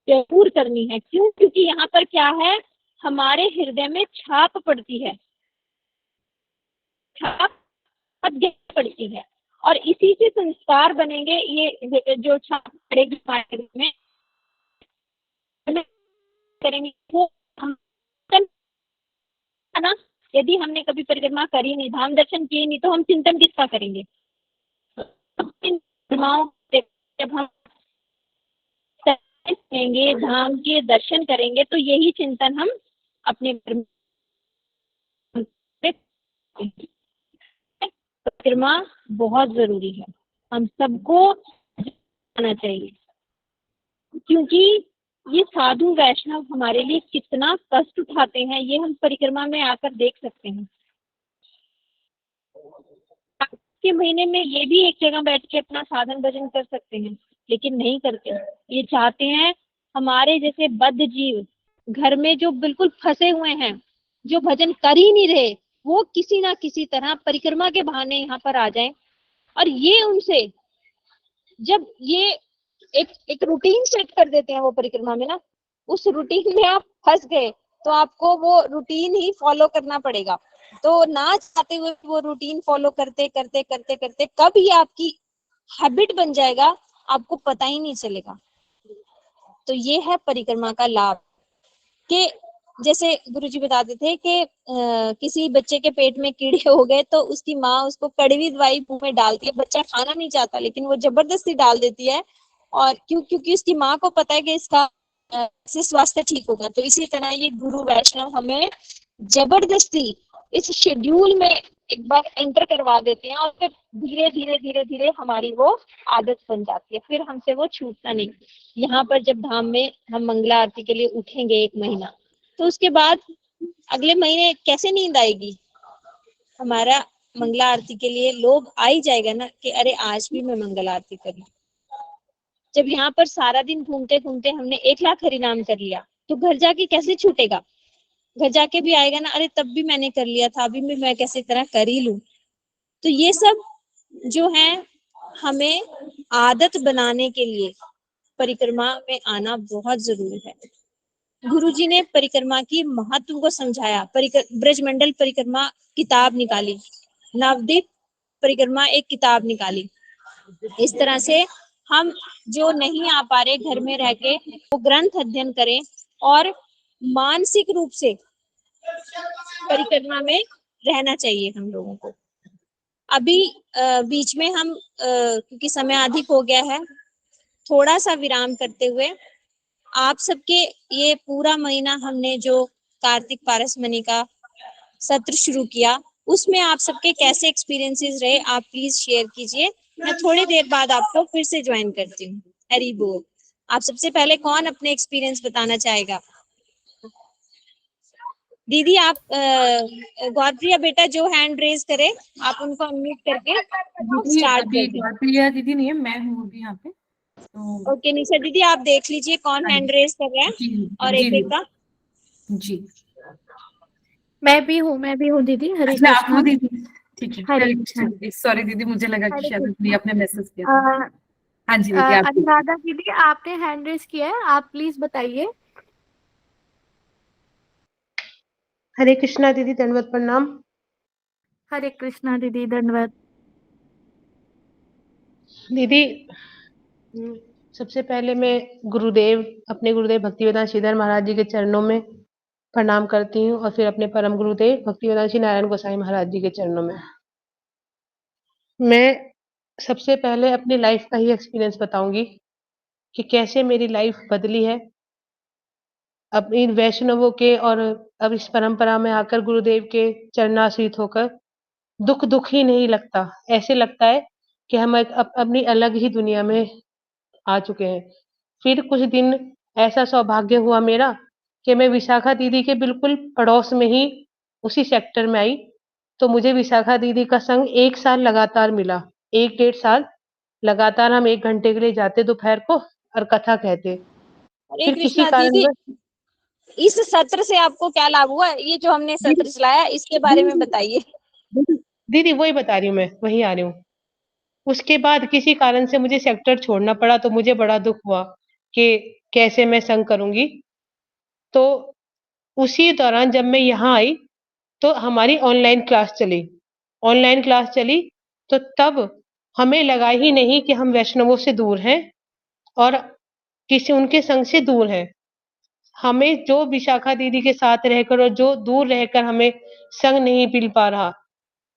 जरूर करनी है। क्यों? क्योंकि यहाँ पर क्या है, हमारे हृदय में छाप पड़ती है, छाप पड़ती है, और इसी से संस्कार बनेंगे। ये जो छाप पड़ेगी हमारे में करेंगे वो हम ना, यदि हमने कभी परिक्रमा करी नहीं, धाम दर्शन किए नहीं, तो हम चिंतन किसका करेंगे? जब हम करेंगे, धाम के दर्शन करेंगे, तो यही चिंतन हम अपने परिक्रमा बहुत जरूरी है, हम सबको आना चाहिए, क्योंकि ये साधु वैष्णव हमारे लिए कितना कष्ट उठाते हैं, ये हम परिक्रमा में आकर देख सकते हैं। के महीने में ये भी एक जगह बैठ के अपना साधन भजन कर सकते हैं, लेकिन नहीं करते। ये चाहते हैं हमारे जैसे बद्ध जीव घर में जो बिल्कुल फंसे हुए हैं, जो भजन कर ही नहीं रहे, वो किसी ना किसी तरह परिक्रमा के बहाने यहाँ पर आ जाएं, और ये उनसे जब ये एक रूटीन सेट कर देते हैं वो परिक्रमा में ना, उस रूटीन में आप फंस गए तो आपको वो रूटीन ही फॉलो करना पड़ेगा। तो ना चाहते हुए वो रूटीन फॉलो करते करते करते करते कब ये आपकी हैबिट बन जाएगा, आपको पता ही नहीं चलेगा। तो ये है परिक्रमा का लाभ। कि जैसे गुरुजी बताते थे कि किसी बच्चे के पेट में कीड़े हो गए तो उसकी माँ उसको कड़वी दवाई मुंह में डालती है, बच्चा खाना नहीं चाहता लेकिन वो जबरदस्ती डाल देती है, और क्योंकि उसकी माँ को पता है कि इसका स्वास्थ्य ठीक होगा। तो इसी तरह ये गुरु वैष्णव हमें जबरदस्ती इस शेड्यूल में एक बार एंटर करवा देते हैं और फिर धीरे धीरे धीरे धीरे हमारी वो आदत बन जाती है, फिर हमसे वो छूटता नहीं। यहाँ पर जब धाम में हम मंगला आरती के लिए उठेंगे 1 महीना, तो उसके बाद अगले महीने कैसे नींद आएगी? हमारा मंगला आरती के लिए लोग आ ही जाएगा ना कि अरे आज भी मैं मंगल आरती करी। जब यहाँ पर सारा दिन घूमते घूमते हमने 1 लाख हरिनाम कर लिया, तो घर जाके कैसे छूटेगा? घर जाके भी आएगा ना, अरे तब भी मैंने कर लिया था, अभी भी मैं कैसे तरह कर ही लूं। तो ये सब जो है हमें आदत बनाने के लिए परिक्रमा में आना बहुत जरूरी है। गुरुजी ने परिक्रमा की महत्व को समझाया। ब्रजमंडल परिक्रमा किताब निकाली, नवदीप परिक्रमा एक किताब निकाली। इस तरह से हम जो नहीं आ पा रहे घर में रह के, वो ग्रंथ अध्ययन करें और मानसिक रूप से परिक्रमा में रहना चाहिए हम लोगों को। अभी बीच में हम क्योंकि समय अधिक हो गया है, थोड़ा सा विराम करते हुए आप सबके ये पूरा महीना हमने जो कार्तिक पारसमणि का सत्र शुरू किया, उसमें आप सबके कैसे एक्सपीरियंसेस रहे, आप प्लीज शेयर कीजिए। मैं थोड़ी देर बाद आपको फिर से ज्वाइन करती हूँ। हरी बोल। आप सबसे पहले कौन अपने एक्सपीरियंस बताना चाहेगा? दीदी आप गौरप्रिया बेटा जो हैंड रेज करे, आप उनको अनम्यूट करके दीदी स्टार्ट अभी कर दें। प्रिया दीदी नहीं है, मैं हूँ अभी यहाँ पे, तो ओके निशा दीदी आप देख लीजिए कौन हैंड रेज कर रहा है जी और जी एक एक का। जी। मैं भी हूँ दीदी। हरे अच्छा आप कृष्णा। हो दीदी, ठीक है। हरे हरे कृष्णा। कृष्ण दीदी, सॉरी दीदी, मुझे लगा कि हरे शायद कृष्णा। प्रिया आपने मैसेज किया था। अ, हाँ जी दीदी, आप अनुराधा दीदी आपने हैंड रेज किया है, आप प्लीज बताइए। हरे कृष्णा दीदी, दंडवत प्रणाम। हरे कृष्णा दीदी, दंडवत। दीदी सबसे पहले मैं अपने गुरुदेव भक्तिवेदांत श्रीधर महाराज जी के चरणों में प्रणाम करती हूँ और फिर अपने परम गुरुदेव भक्तिवेदांत श्री नारायण गोसाई महाराज जी के चरणों में। मैं सबसे पहले अपनी लाइफ का ही एक्सपीरियंस बताऊंगी कि कैसे मेरी लाइफ बदली है अब इन वैष्णवों के और अब इस परंपरा में आकर गुरुदेव के चरणाश्रित होकर। दुख दुख ही नहीं लगता, ऐसे लगता है कि हम अपनी अलग ही दुनिया में आ चुके हैं। फिर कुछ दिन ऐसा सौभाग्य हुआ मेरा कि मैं विशाखा दीदी के बिल्कुल पड़ोस में ही उसी सेक्टर में आई, तो मुझे विशाखा दीदी का संग 1 साल लगातार मिला। 1 डेढ़ साल लगातार हम 1 घंटे के लिए जाते दोपहर को और कथा कहते। हरे फिर किसी कृष्णा दीदी, कारणवश इस सत्र से आपको क्या लाभ हुआ? ये जो हमने दीदी सत्र चलाया इसके बारे में बताइए। दीदी दीदी वही बता रही हूँ, मैं वही आ रही हूँ। उसके बाद किसी कारण से मुझे सेक्टर छोड़ना पड़ा, तो मुझे बड़ा दुख हुआ कि कैसे मैं संग करूंगी। तो उसी दौरान जब मैं यहाँ आई तो हमारी ऑनलाइन क्लास चली। ऑनलाइन क्लास चली तो तब हमें लगा ही नहीं कि हम वैष्णवों से दूर हैं और किसी उनके संग से दूर हैं। हमें जो विशाखा दीदी के साथ रहकर और जो दूर रहकर हमें संग नहीं मिल पा रहा,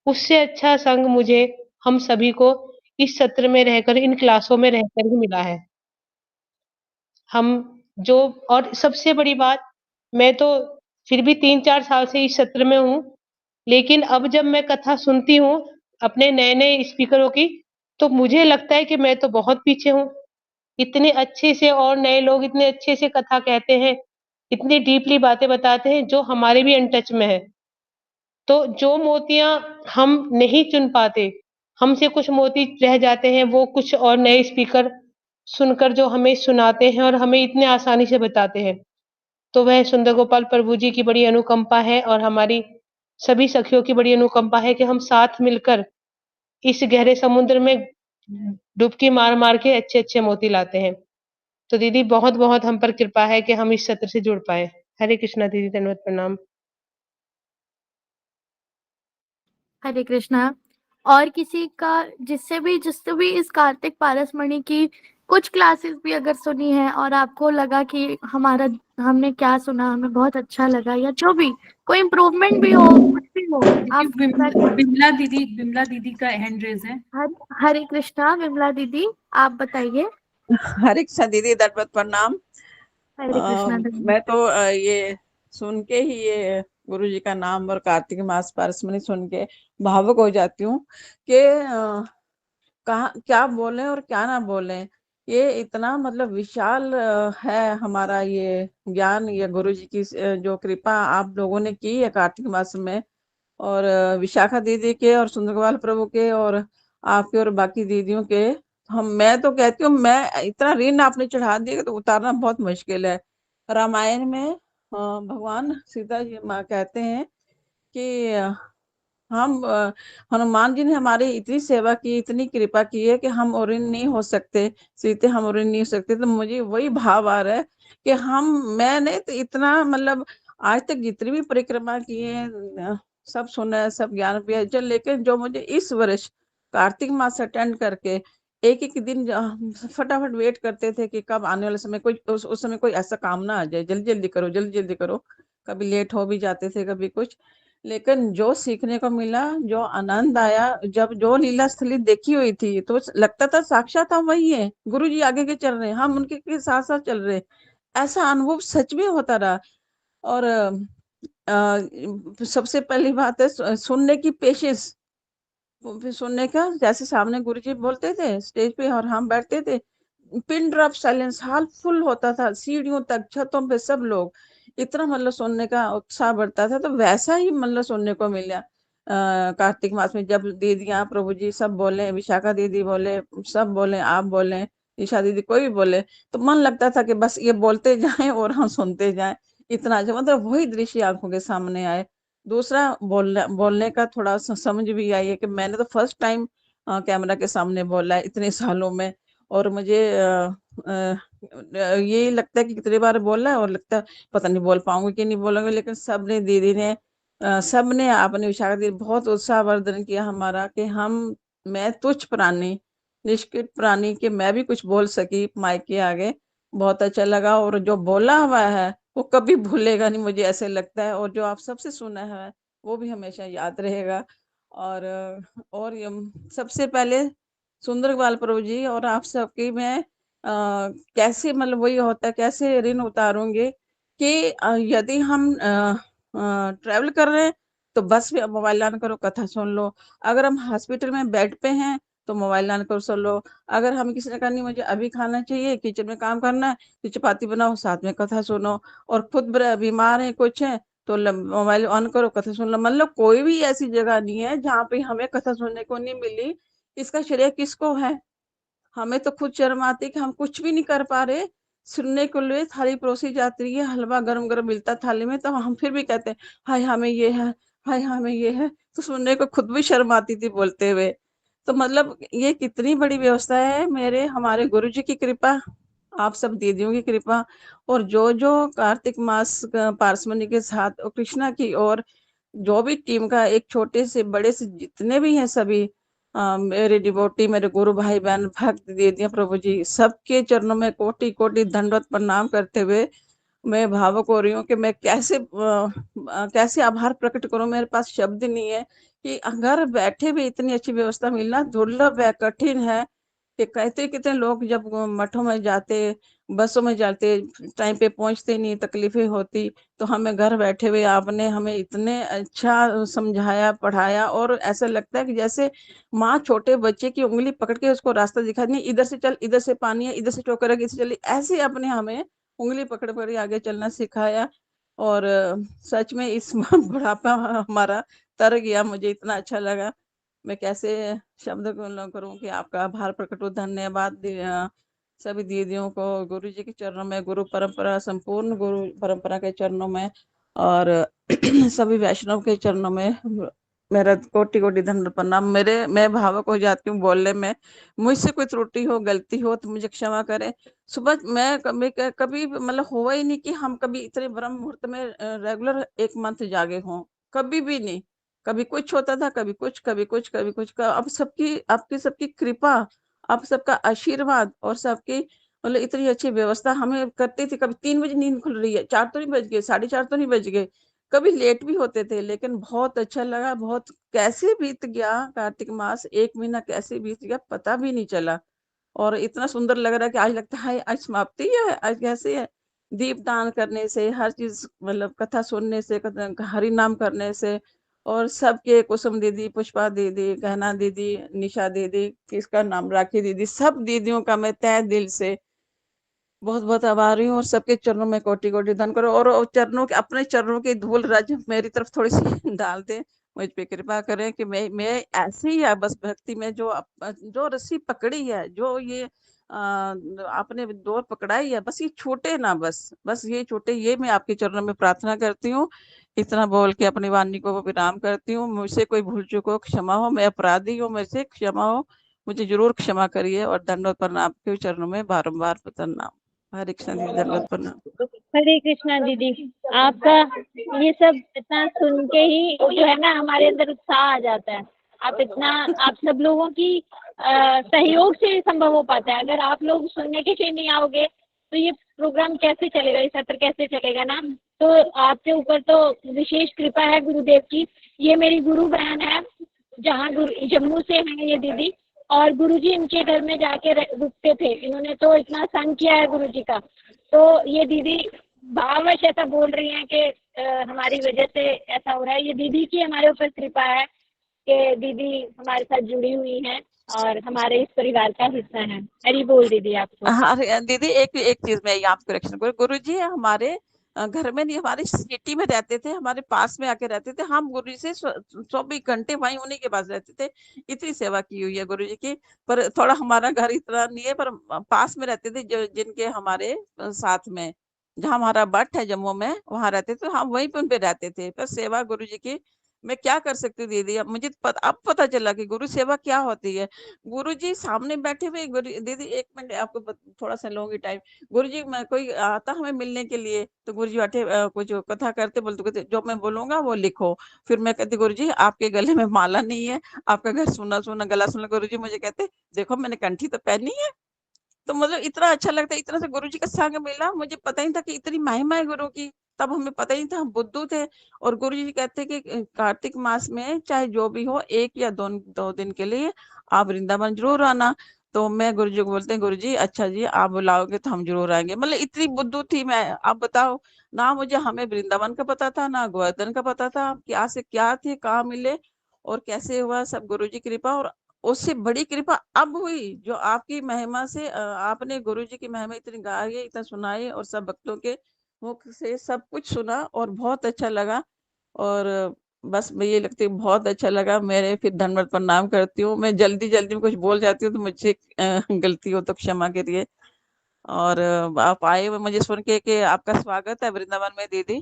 उससे अच्छा संग मुझे हम सभी को इस सत्र में रहकर, इन क्लासों में रहकर ही मिला है। हम जो और सबसे बड़ी बात, मैं तो फिर भी 3-4 साल से इस सत्र में हूँ, लेकिन अब जब मैं कथा सुनती हूँ अपने नए-नए स्पीकरों की, तो मुझे लगता है कि मैं तो बहुत पीछे हूँ। इतने अच्छे से और नए लोग इतने अच्छे से कथा कहते हैं, इतनी डीपली बातें बताते हैं जो हमारे भी अनटच में है। तो जो मोतियाँ हम नहीं चुन पाते, हमसे कुछ मोती रह जाते हैं, वो कुछ और नए स्पीकर सुनकर जो हमें सुनाते हैं और हमें इतने आसानी से बताते हैं। तो वह सुंदर गोपाल प्रभु जी की बड़ी अनुकंपा है और हमारी सभी सखियों की बड़ी अनुकंपा है कि हम साथ मिलकर इस गहरे समुद्र में डुबकी मार-मार के अच्छे-अच्छे मोती लाते हैं। तो दीदी बहुत-बहुत हम पर कृपा है कि हम इस सत्र से जुड़ पाए। हरे कृष्णा दीदी, दंडवत प्रणाम। हरे कृष्णा। और किसी का जिससे भी इस कार्तिक पारसमणि की कुछ क्लासेस भी अगर सुनी है और आपको लगा कि हमने क्या सुना, हमें बहुत अच्छा लगा, या जो भी कोई इम्प्रूवमेंट भी हो, कुछ भी हो, आप विमला दीदी का हैंड रेज है। हरे कृष्णा। विमला दीदी आप बताइए। हरे कृष्णा दीदी, दंडवत प्रणाम। हरे कृष्णा। मैं तो ये सुन के ही ये गुरु जी का नाम और कार्तिक मास पारसमणि सुन के भावुक हो जाती हूँ कि कहाँ क्या बोलें और क्या ना बोलें। ये इतना मतलब विशाल है हमारा ये ज्ञान, ये गुरु जी की जो कृपा आप लोगों ने की है कार्तिक मास में, और विशाखा दीदी के और सुंदरपाल प्रभु के और आपके और बाकी दीदियों के। मैं तो कहती हूँ, मैं इतना ऋण आपने चढ़ा दिया कि तो उतारना बहुत मुश्किल है। रामायण में भगवान सीता जी माँ कहते हैं कि हम हनुमान जी ने हमारी इतनी सेवा की, इतनी कृपा की है कि हम और ऋणी नहीं हो सकते, सीते हम और ऋणी नहीं हो सकते। तो मुझे वही भाव आ रहा है कि मैंने तो इतना मतलब आज तक जितनी भी परिक्रमा की है, सब सुना है, सब ज्ञान भी है, लेकिन जो मुझे इस वर्ष कार्तिक मास अटेंड करके एक एक दिन फटाफट वेट करते थे कि कब आने वाले समय कोई उस समय कोई ऐसा काम ना आ जाए, जल्दी जल्दी करो, जल्दी जल्दी करो। कभी लेट हो भी जाते थे, कभी कुछ। लेकिन जो सीखने को मिला, जो आनंद आया, जब जो लीला स्थली देखी हुई थी, तो लगता था साक्षात हम वही है, गुरु जी आगे के चल रहे हैं, हम उनके के साथ साथ चल रहे हैं। ऐसा अनुभव सच में होता रहा। और सबसे पहली बात है सुनने की पेशेंस। फिर सुनने का, जैसे सामने गुरुजी बोलते थे स्टेज पे और हम बैठते थे, पिन ड्रॉप साइलेंस, हाल फुल होता था, सीढ़ियों तक, छतों पे सब लोग, इतना मतलब सुनने का उत्साह बढ़ता था। तो वैसा ही मतलब सुनने को मिला कार्तिक मास में, जब दीदियां प्रभु जी सब बोले, विशाखा दीदी बोले, सब बोले, आप बोले, ईशा दीदी, कोई भी बोले, तो मन लगता था कि बस ये बोलते जाएं और हम सुनते जाएं। इतना अच्छा मतलब वही दृश्य आंखों के सामने आए। दूसरा, बोलने का थोड़ा समझ भी आई है कि मैंने तो फर्स्ट टाइम कैमरा के सामने बोला है इतने सालों में। और मुझे ये लगता है कि कितनी बार बोला है, और लगता है पता नहीं बोल पाऊंगी कि नहीं बोलूंगी। लेकिन सबने, दीदी ने, सबने, आपने, विशाखा दीदी, बहुत उत्साहवर्धन किया हमारा कि मैं तुच्छ प्राणी, निष्कित प्राणी, कि मैं भी कुछ बोल सकी माइक के आगे। बहुत अच्छा लगा। और जो बोला हुआ है वो कभी भूलेगा नहीं, मुझे ऐसे लगता है। और जो आप सबसे सुना है वो भी हमेशा याद रहेगा। और सबसे पहले सुंदर ग्वाल प्रभु जी और आप सबकी मैं कैसे मतलब वही होता है, कैसे ऋण उतारूंगे कि यदि हम ट्रेवल कर रहे हैं तो बस में मोबाइल ऑन करो, कथा सुन लो। अगर हम हॉस्पिटल में बेड पे हैं तो मोबाइल ऑन करो, सुन लो। अगर हम किसी ने कहा नहीं मुझे अभी खाना चाहिए, किचन में काम करना है, तो चपाती बनाओ, साथ में कथा सुनो। और खुद बीमार है, कुछ है, तो मोबाइल ऑन करो, कथा सुन लो। मतलब कोई भी ऐसी जगह नहीं है जहाँ पे हमें कथा सुनने को नहीं मिली। इसका श्रेय किसको है? हमें तो खुद शर्म आती है कि हम कुछ भी नहीं कर पा रहे। सुनने के लिए थाली परोसी जाती है, हलवा गरम गरम मिलता थाली में, तो हम फिर भी कहते हैं हाय हमें ये है, हाय हमें ये है। तो सुनने को खुद भी शर्म आती थी बोलते हुए। तो मतलब ये कितनी बड़ी व्यवस्था है, मेरे हमारे गुरु जी की कृपा, आप सब दीदियों की कृपा। और जो जो कार्तिक मास पारसमणि के साथ और कृष्णा की, और जो भी टीम का, एक छोटे से बड़े से जितने भी हैं सभी, मेरे डिवोटी, मेरे गुरु भाई बहन, भक्त दीदियां, प्रभु जी, सबके चरणों में कोटि कोटि दंडवत प्रणाम करते हुए मैं भावुक हो रही हूँ कि मैं कैसे आभार प्रकट करूं। मेरे पास शब्द नहीं है कि घर बैठे भी इतनी अच्छी व्यवस्था मिलना दुर्लभ है, कठिन है। कि कहते कितने लोग जब मठों में जाते, बसों में जाते, टाइम पे पहुंचते नहीं, तकलीफें होती। तो हमें घर बैठे हुए आपने हमें इतने अच्छा समझाया, पढ़ाया, और ऐसा लगता है कि जैसे माँ छोटे बच्चे की उंगली पकड़ के उसको रास्ता दिखा, नहीं इधर से चल, इधर से पानी है, इधर से टोकर रख, इधर से चली, ऐसे आपने हमें उंगली पकड़ पकड़ आगे चलना सिखाया। और सच में इस बुढ़ापा हमारा तर गया, मुझे इतना अच्छा लगा। मैं कैसे शब्द को न करूं कि आपका आभार प्रकट हो। धन्यवाद सभी दीदियों को, गुरु जी के चरणों में, गुरु परंपरा, संपूर्ण गुरु परंपरा के चरणों में, और सभी वैष्णव के चरणों में मेरा कोटि कोटि धन्यवाद प्रणाम। मैं भावुक हो जाती हूँ बोलने में। मुझसे कोई त्रुटि हो, गलती हो तो मुझे क्षमा करें। सुबह मैं कभी कभी मतलब हुआ ही नहीं कि हम कभी इतने ब्रह्म मुहूर्त में रेगुलर एक मंथ जागे हों, कभी भी नहीं। कभी कुछ होता था, कभी कुछ, कभी कुछ, कभी कुछ का। अब सबकी, आपकी सबकी कृपा, आप सबका आशीर्वाद, और सबकी मतलब इतनी अच्छी व्यवस्था हमें करती थी। कभी 3 बजे नींद खुल रही है, 4 तो नहीं बज गए, 4:30 तो नहीं बज गए, कभी लेट भी होते थे। लेकिन बहुत अच्छा लगा, बहुत कैसे बीत गया कार्तिक मास, 1 महीना कैसे बीत गया पता भी नहीं चला। और इतना सुंदर लग रहा है कि आज लगता है आज समाप्ति है, आज कैसे है। दीप दान करने से, हर चीज मतलब कथा सुनने से, हरि नाम करने से, और सबके कुसुम दीदी, पुष्पा दीदी, गहना दीदी, निशा दीदी, किसका नाम, राखी दीदी, सब दीदियों का मैं तहे दिल से बहुत बहुत आभारी हूँ, और सबके चरणों में कोटि कोटि धन करो, और चरणों के, अपने चरणों की धूल रज मेरी तरफ थोड़ी सी डाल दे, मुझ पे कृपा करें कि मैं ऐसे ही है बस भक्ति में, जो रस्सी पकड़ी है, जो ये आपने डोर पकड़ाई है, बस ये छूटे ना, बस ये छूटे, ये मैं आपके चरणों में प्रार्थना करती हूँ। इतना बोल के अपनी वाणी को विराम करती हूँ। मुझसे कोई भूल चूक हो क्षमा हो, मैं अपराधी हूँ, मेरे से क्षमा हो, मुझे जरूर क्षमा करिए, और दंडवत प्रणाम, आपके चरणों में बारंबार प्रणाम। हरे कृष्ण दीदी, दंडवत प्रणाम। हरे कृष्णा दीदी, आपका ये सब इतना सुन के ही जो है ना हमारे अंदर उत्साह आ जाता है। आप सब लोगों की सहयोग से ये संभव हो पाता है। अगर आप लोग सुनने के लिए नहीं आओगे तो ये प्रोग्राम कैसे चलेगा, ये सत्र कैसे चलेगा ना। तो आपके ऊपर तो विशेष कृपा है गुरुदेव की। ये मेरी गुरु बहन है, जम्मू से है ये दीदी, और गुरुजी इनके घर में जाके रुकते थे। इन्होंने तो इतना संग किया है गुरुजी का। तो ये दीदी भाववश ऐसा बोल रही हैं कि हमारी वजह से ऐसा हो रहा है। ये दीदी की हमारे ऊपर कृपा है कि दीदी हमारे साथ जुड़ी हुई हैं और हमारे इस परिवार का हिस्सा है। हरी बोल दीदी आपको। हाँ दीदी, एक एक चीज मैं यहाँ करेक्शन करूँ, गुरु जी हमारे घर में नहीं, हमारी सिटी में रहते थे, हमारे पास में आके रहते थे, हम गुरु जी से 24 घंटे वहीं उन्हीं के पास रहते थे। इतनी सेवा की हुई है गुरु जी की। पर थोड़ा हमारा घर इतना नहीं है, पर पास में रहते थे, जो जिनके हमारे साथ में, जहाँ हमारा बट है जम्मू में, वहां रहते थे, हम वहीं पे उन पे रहते थे। पर सेवा गुरु जी की मैं क्या कर सकती हूँ दीदी, अब मुझे अब पता चला कि गुरु सेवा क्या होती है। गुरु जी सामने बैठे हुए, दीदी एक मिनट आपको थोड़ा सा लूंगी टाइम। गुरु जी कोई आता हमें मिलने के लिए, तो गुरु जी बैठे कुछ कथा करते, बोलते कहते जो मैं बोलूंगा वो लिखो। फिर मैं कहती गुरु जी आपके गले में माला नहीं है, आपका घर सुना सुना गला सुना। गुरु जी मुझे कहते देखो मैंने कंठी तो पहनी है। तो मतलब इतना अच्छा लगता है, इतना से गुरु जी का संग मिला, मुझे पता ही था कि इतनी महिमा है गुरु की। तब हमें पता ही था, हम बुद्धू थे। और गुरु जी कहते कि कार्तिक मास में चाहे जो भी हो, 1 या 2 दिन के लिए आप वृंदावन जरूर आना। तो मैं गुरु जी को बोलते हैं गुरु जी अच्छा जी, आप बुलाओगे तो हम जरूर आएंगे। मतलब इतनी बुद्धू थी मैं, आप बताओ ना, मुझे हमें वृंदावन का पता था ना गोवर्धन का पता था, क्या से क्या थे, कहाँ मिले और कैसे हुआ, सब गुरु जी की कृपा। और उससे बड़ी कृपा अब हुई जो आपकी महिमा से, आपने गुरु जी की महिमा इतनी गाई है, इतना सुनाई, और सब भक्तों के मुख से सब कुछ सुना और बहुत अच्छा लगा। और बस मैं ये लगती है बहुत अच्छा लगा। मेरे फिर धन्यवाद प्रणाम करती हूँ। मैं जल्दी जल्दी में कुछ बोल जाती हूँ तो मुझसे गलती हो तो क्षमा करिए। और आप आए हुए मुझे सुन के आपका स्वागत है वृंदावन में दीदी।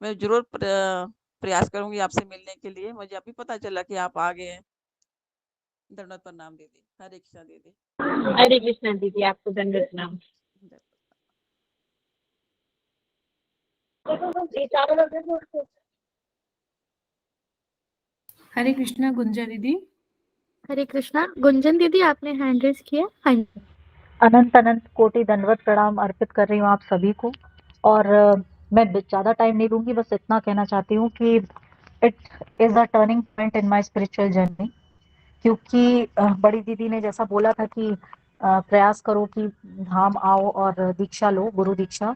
मैं जरूर प्रयास करूंगी आपसे मिलने के लिए। मुझे अभी पता चला कि आप आ गए हैं। धन्यवाद प्रणाम दीदी। हरे कृष्णा दीदी। हरे कृष्णा दीदी, आपको दंडवत प्रणाम। हरे कृष्णा गुंजा दीदी। हरे कृष्णा गुंजन दीदी, आपने हैंड रेस किया। हाँ जी। अनंत अनंत कोटि दंडवत प्रणाम अर्पित कर रही हूँ आप सभी को। और मैं ज़्यादा टाइम नहीं लूंगी, बस इतना कहना चाहती हूँ कि it is a turning point in my spiritual journey. क्योंकि बड़ी दीदी ने जैसा बोला था कि प्रयास करो कि धाम आओ और दीक्षा लो, गुरु दीक्षा।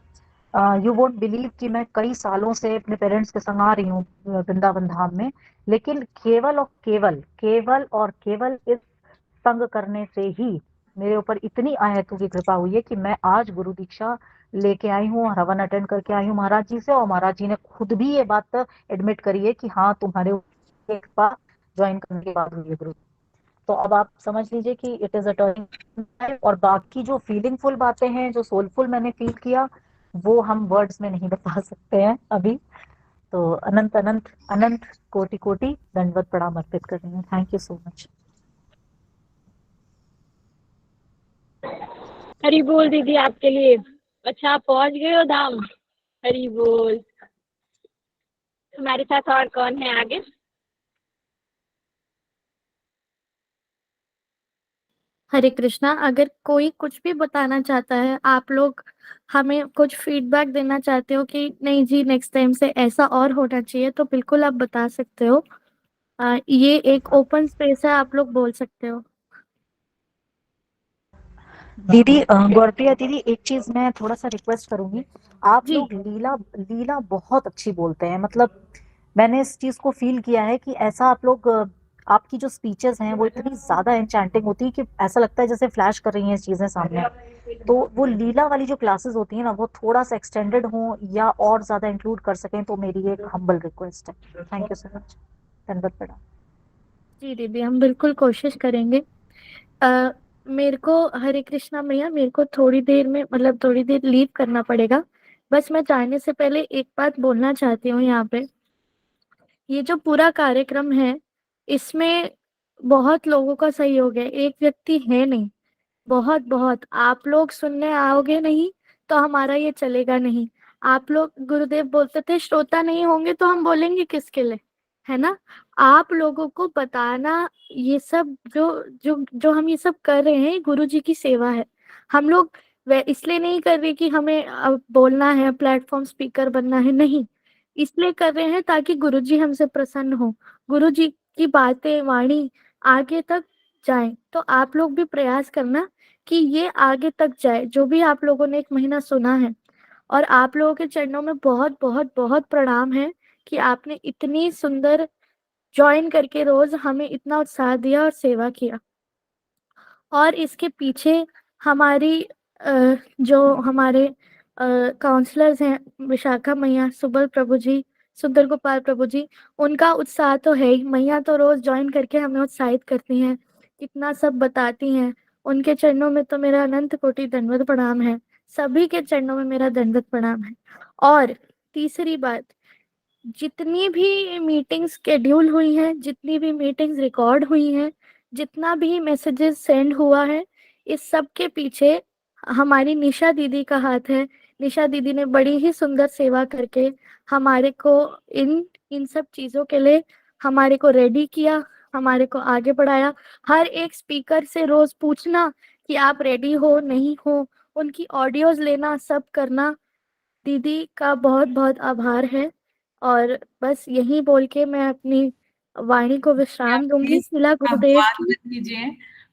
यू वोंट बिलीव कि मैं कई सालों से अपने पेरेंट्स के संग आ रही हूँ वृंदावन धाम में, लेकिन केवल और केवल इस संग करने से ही मेरे ऊपर इतनी आयतों की कृपा हुई है कि मैं आज गुरु दीक्षा लेके आई हूँ, हवन अटेंड करके आई हूँ महाराज जी से। और महाराज जी ने खुद भी ये बात एडमिट करी है कि हाँ तुम्हारे एक बार ज्वाइन करने के बाद हुई है गुरु। तो अब आप समझ लीजिए कि इट इज अ टर्निंग। और बाकी जो फीलिंगफुल बातें हैं, जो सोलफुल मैंने फील किया, वो हम वर्ड्स में नहीं बता सकते हैं अभी। तो अनंत अनंत अनंत कोटि कोटि दंडवत प्रणाम अर्पित कर रही हूँ। Thank you so much. Hari बोल दीदी आपके लिए। अच्छा, आप पहुंच गए हो धाम। हरी बोल। हमारे साथ और कौन है आगे? हरे कृष्णा, अगर कोई कुछ भी बताना चाहता है, आप लोग हमें कुछ फीडबैक देना चाहते हो कि नहीं जी नेक्स्ट टाइम से ऐसा और होना चाहिए, तो बिल्कुल आप बता सकते हो। ये एक ओपन स्पेस है, आप लोग बोल सकते हो। दीदी गौरप्रिया दीदी, एक चीज मैं थोड़ा सा रिक्वेस्ट करूंगी। आप जी। लोग लीला लीला बहुत अच्छी बोलते हैं, मतलब मैंने इस चीज को फील किया है कि ऐसा आप लोग आपकी जो स्पीचेस हैं वो इतनी ज्यादा एन्चेंटिंग होती है कि ऐसा लगता है जैसे फ्लैश कर रही हैं चीजें सामने। तो वो लीला वाली जो क्लासेस होती है ना, वो थोड़ा सा एक्सटेंडेड हो या और ज्यादा इंक्लूड कर सकें तो मेरी एक हम्बल रिक्वेस्ट है। Thank you so much. धन्यवाद प्रणाम। जी दीदी, हम बिल्कुल कोशिश करेंगे। अ, मेरे को, हरे कृष्णा मैया, मेरे को थोड़ी देर में, मतलब थोड़ी देर लीव करना पड़ेगा। बस मैं जाने से पहले एक बात बोलना चाहती हूँ यहाँ पे। ये जो पूरा कार्यक्रम है, इसमें बहुत लोगों का सहयोग है, एक व्यक्ति है नहीं। बहुत बहुत आप लोग सुनने आओगे नहीं तो हमारा ये चलेगा नहीं। आप लोग, गुरुदेव बोलते थे श्रोता नहीं होंगे तो हम बोलेंगे किसके लिए, है ना। आप लोगों को बताना, ये सब जो जो जो हम ये सब कर रहे हैं, गुरु जी की सेवा है। हम लोग वे इसलिए नहीं कर रहे कि हमें बोलना है, प्लेटफॉर्म स्पीकर बनना है, नहीं। इसलिए कर रहे हैं ताकि गुरु जी हमसे प्रसन्न हो, गुरु जी की बातें, वाणी आगे तक जाए। तो आप लोग भी प्रयास करना कि ये आगे तक जाए, जो भी आप लोगों ने 1 महीना सुना है। और आप लोगों के चरणों में बहुत बहुत बहुत प्रणाम है कि आपने इतनी सुंदर ज्वाइन करके रोज हमें इतना उत्साह दिया और सेवा किया। और इसके पीछे हमारी जो हमारे काउंसलर्स हैं, विशाखा मैया, सुबल प्रभु जी, सुंदर गोपाल प्रभु जी, उनका उत्साह तो है ही। मैया तो रोज ज्वाइन करके हमें उत्साहित करती हैं, इतना सब बताती हैं। उनके चरणों में तो मेरा अनंत कोटि दंडवत प्रणाम है। सभी के चरणों में मेरा दंडवत प्रणाम है। और तीसरी बात, जितनी भी मीटिंग्स शेड्यूल हुई हैं, जितनी भी मीटिंग्स रिकॉर्ड हुई हैं, जितना भी मैसेजेस सेंड हुआ है, इस सब के पीछे हमारी निशा दीदी का हाथ है। निशा दीदी ने बड़ी ही सुंदर सेवा करके हमारे को इन इन सब चीजों के लिए हमारे को रेडी किया, हमारे को आगे बढ़ाया। हर एक स्पीकर से रोज पूछना कि आप रेडी हो नहीं हो, उनकी ऑडियोज लेना, सब करना। दीदी का बहुत बहुत आभार है। और बस यही बोल के मैं अपनी वाणी को आप विश्राम दूंगी। प्लीज शिला आप गुरुदेव बात की। मत कीजिए।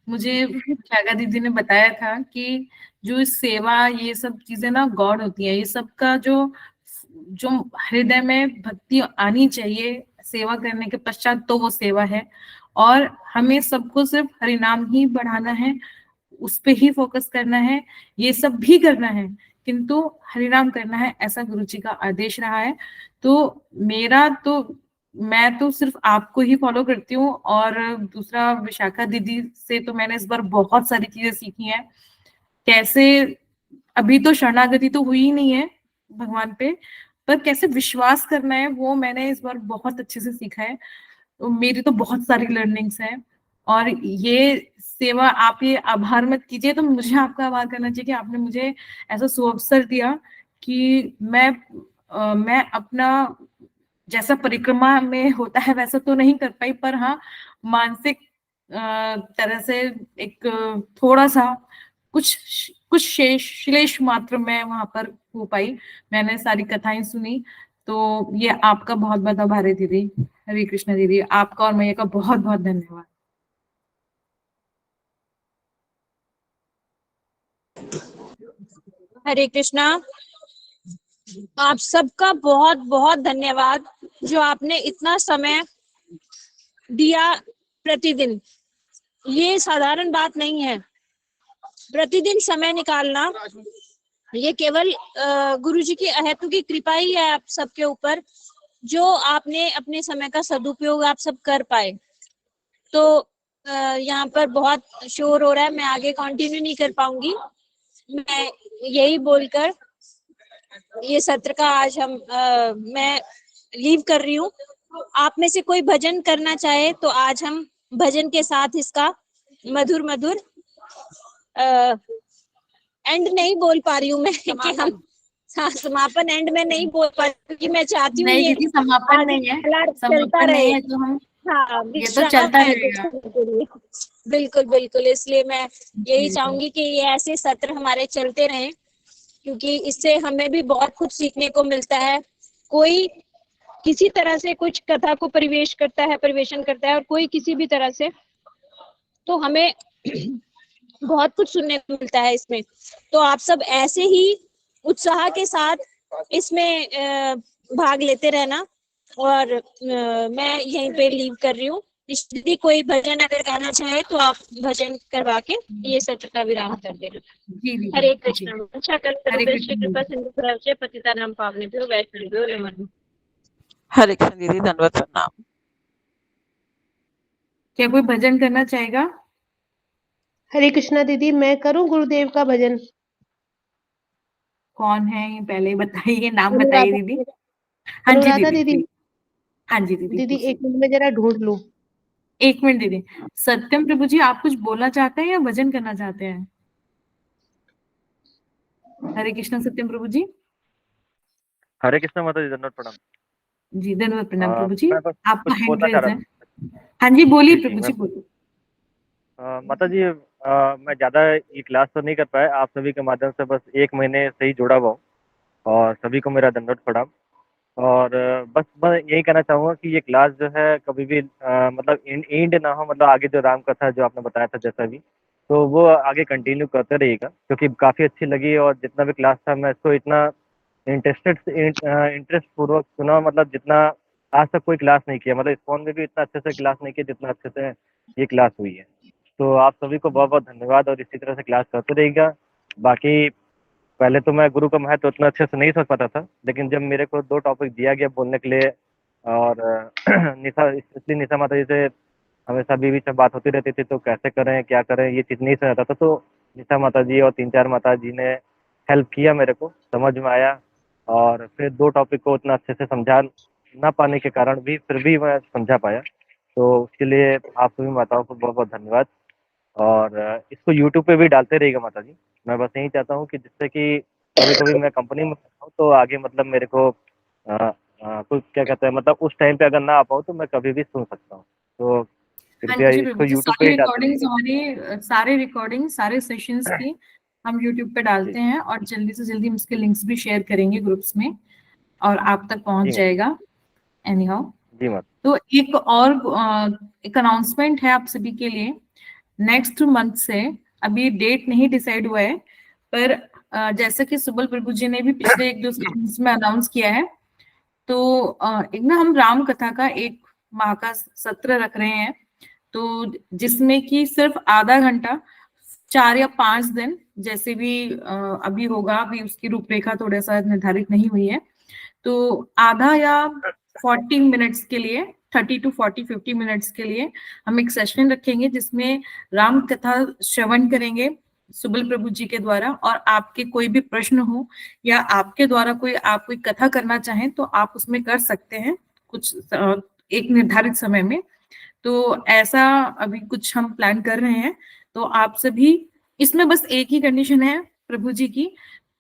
मुझे शागा दीदी ने बताया था कि जो इस सेवा, ये सब चीजें ना गॉड होती है। ये सब का जो जो हृदय में भक्ति आनी चाहिए सेवा करने के पश्चात, तो वो सेवा है। और हमें सबको सिर्फ हरिनाम ही बढ़ाना है, उस पे ही फोकस करना है, ये सब भी करना है, किंतु हरिनाम करना है, ऐसा गुरु जी का आदेश रहा है। तो मेरा तो, मैं तो सिर्फ आपको ही फॉलो करती हूँ। और दूसरा, विशाखा दीदी से तो मैंने इस बार बहुत सारी चीजें सीखी हैं। कैसे, अभी तो शरणागति तो हुई ही नहीं है भगवान पे, पर कैसे विश्वास करना है वो मैंने इस बार बहुत अच्छे से सीखा है। तो मेरी तो बहुत सारी लर्निंग्स हैं। और ये सेवा, आप ये आभार मत कीजिए, तो मुझे आपका आभार करना चाहिए कि आपने मुझे ऐसा सुअवसर दिया कि मैं अपना, जैसा परिक्रमा में होता है वैसा तो नहीं कर पाई, पर हाँ मानसिक तरह से एक थोड़ा सा कुछ कुछ श्लेष मात्र में वहां पर हो पाई। मैंने सारी कथाएं सुनी। तो ये आपका बहुत बहुत आभार है दीदी। हरे कृष्ण दीदी, आपका और मैया का बहुत बहुत धन्यवाद। हरे कृष्णा। आप सबका बहुत बहुत धन्यवाद, जो आपने इतना समय दिया प्रतिदिन। ये साधारण बात नहीं है, प्रतिदिन समय निकालना। ये केवल गुरुजी की अहेतु की कृपा ही है आप सबके ऊपर, जो आपने अपने समय का सदुपयोग आप सब कर पाए। तो यहाँ पर बहुत शोर हो रहा है, मैं आगे कंटिन्यू नहीं कर पाऊंगी। मैं यही बोलकर ये सत्र का आज मैं लीव कर रही हूँ। आप में से कोई भजन करना चाहे तो आज हम भजन के साथ इसका मधुर मधुर एंड नहीं बोल पा रही हूँ मैं कि हम समापन एंड में नहीं बोल पा रही, क्योंकि मैं चाहती हूँ नहीं ये दीदी, समापन आज नहीं है, चलता समापन रहे। नहीं है तो हम, हाँ, ये तो विश्राम चलता है रहेगा। कुछ के लिए। बिल्कुल बिल्कुल, इसलिए मैं यही जी। चाहूंगी कि ये ऐसे सत्र हमारे चलते रहें, क्योंकि इससे हमें भी बहुत कुछ सीखने को मिलता है। कोई किसी तरह से कुछ कथा को परिवेशन करता है और कोई किसी भी तरह से, तो हमें बहुत कुछ सुनने को मिलता है इसमें। तो आप सब ऐसे ही उत्साह के साथ इसमें भाग लेते रहना। और मैं यहीं पे लीव कर रही हूँ। यदि कोई भजन अगर गाना चाहे तो आप भजन करवा के ये सत्र का विराम कर देना। जी दीदी हरे जी। कृष्ण। अच्छा कर हरे करुणे श्री कृष्ण कृपा दीदी। सिंधु प्रभुचे पतितानां पावनेभ्यो वैष्णवेभ्यो नमः। हरे कृष्ण दीदी, दंडवत प्रणाम। क्या कोई भजन करना चाहेगा? हरे कृष्णा दीदी, मैं करूं गुरुदेव का भजन? कौन है ये पहले बताइए, नाम बताइए अनुराधा दीदी। हाँ जी अनुराधा दीदी दीदी। जी। हाँ जी दीदी दीदी पूछिए। एक मिनट में जरा ढूंढ लूं। एक मिनट दीदी। सत्यम प्रभु जी, आप कुछ बोलना चाहते हैं या भजन करना चाहते हैं? हरे कृष्ण सत्यम प्रभु जी। हरे कृष्ण माता जी, दंडवत प्रणाम। जी धन्यवाद, प्रणाम प्रभु जी। मैं बस आपका कुछ हैंड बोलना चाह रेज रहा है। था। हाँ जी बोलिए जी जी, प्रभु मैं जी बोलिए। माता जी, मैं ज़्यादा ये क्लास तो नहीं कर पाया, आप सभी के माध्यम से बस 1 महीने से ही जुड़ा हुआ हूँ और सभी को मेरा दंडवत प्रणाम। और बस मैं यही कहना चाहूँगा कि ये क्लास जो है कभी भी मतलब एंड ना हो, मतलब आगे जो राम कथा जो आपने बताया था जैसा भी, तो वो आगे कंटिन्यू करते रहिएगा, क्योंकि काफ़ी अच्छी लगी और जितना भी क्लास था मैं इसको इतना इंटरेस्ट पूर्वक सुना, मतलब जितना आज तक कोई क्लास नहीं किया, मतलब इस्कॉन में भी इतना अच्छे से क्लास नहीं किया जितना अच्छे से ये क्लास हुई है। तो आप सभी को बहुत बहुत धन्यवाद और इसी तरह से क्लास करते रहिएगा। बाकी पहले तो मैं गुरु का महत्व उतना अच्छे से नहीं समझ पाता था, लेकिन जब मेरे को 2 टॉपिक दिया गया बोलने के लिए और निशा, इसलिए निशा माता जी से हमेशा बीच में बात होती रहती थी, तो कैसे करें क्या करें ये चीज़ नहीं समझ आता था, तो निशा माता जी और 3-4 माता जी ने हेल्प किया, मेरे को समझ में आया। और फिर 2 टॉपिक को उतना अच्छे से समझा ना पाने के कारण भी फिर भी मैं समझा पाया, तो उसके लिए आप सभी माताओं को बहुत बहुत धन्यवाद। और इसको यूट्यूब पे भी डालते रहिएगा माता जी। मैं बस यही चाहता हूँ कि जिससे कि कभी-कभी मैं कंपनी में होता हूँ तो आगे मतलब मेरे को कुछ क्या कहते हैं, मतलब उस टाइम पे अगर ना आ पाऊँ तो मैं कभी भी सुन सकता हूँ। तो हाँ कृपया जी प्रभु इसको जी, यूट्यूब पे सारी ही डालते रिकॉर्डिंग्स रहिएगा। हमारी, सारे रिकॉर्डिंग सारे सेशंस की हम यूट्यूब पे जी, डालते हैं और जल्दी से जल्दी हम इसके लिंक्स भी शेयर करेंगे ग्रुप्स में और आप तक पहुंच जी, जाएगा एनी हाउ। जी माता। तो एक और एक अनाउंसमेंट है आप सभी के लिए। नेक्स्ट मंथ से, अभी डेट नहीं डिसाइड हुआ है, पर जैसा कि सुबल प्रभु जी ने भी पिछले 1-2 सेशंस में अनाउंस किया है, तो एक ना हम राम कथा का 1 माह का सत्र रख रहे हैं, तो जिसमें कि सिर्फ आधा घंटा 4 या 5 दिन जैसे भी अभी होगा, अभी उसकी रूपरेखा थोड़ा सा निर्धारित नहीं हुई है, तो आधा या 40 मिनट्स के लिए, 30 टू 40 50 मिनट्स के लिए हम एक सेशन रखेंगे जिसमें राम कथा श्रवण करेंगे सुबल प्रभु जी के द्वारा। और आपके कोई भी प्रश्न हो या आपके द्वारा कोई आप कोई कथा करना चाहें तो आप उसमें कर सकते हैं कुछ एक निर्धारित समय में। तो ऐसा अभी कुछ हम प्लान कर रहे हैं। तो आप सभी, इसमें बस एक ही कंडीशन है प्रभु जी की,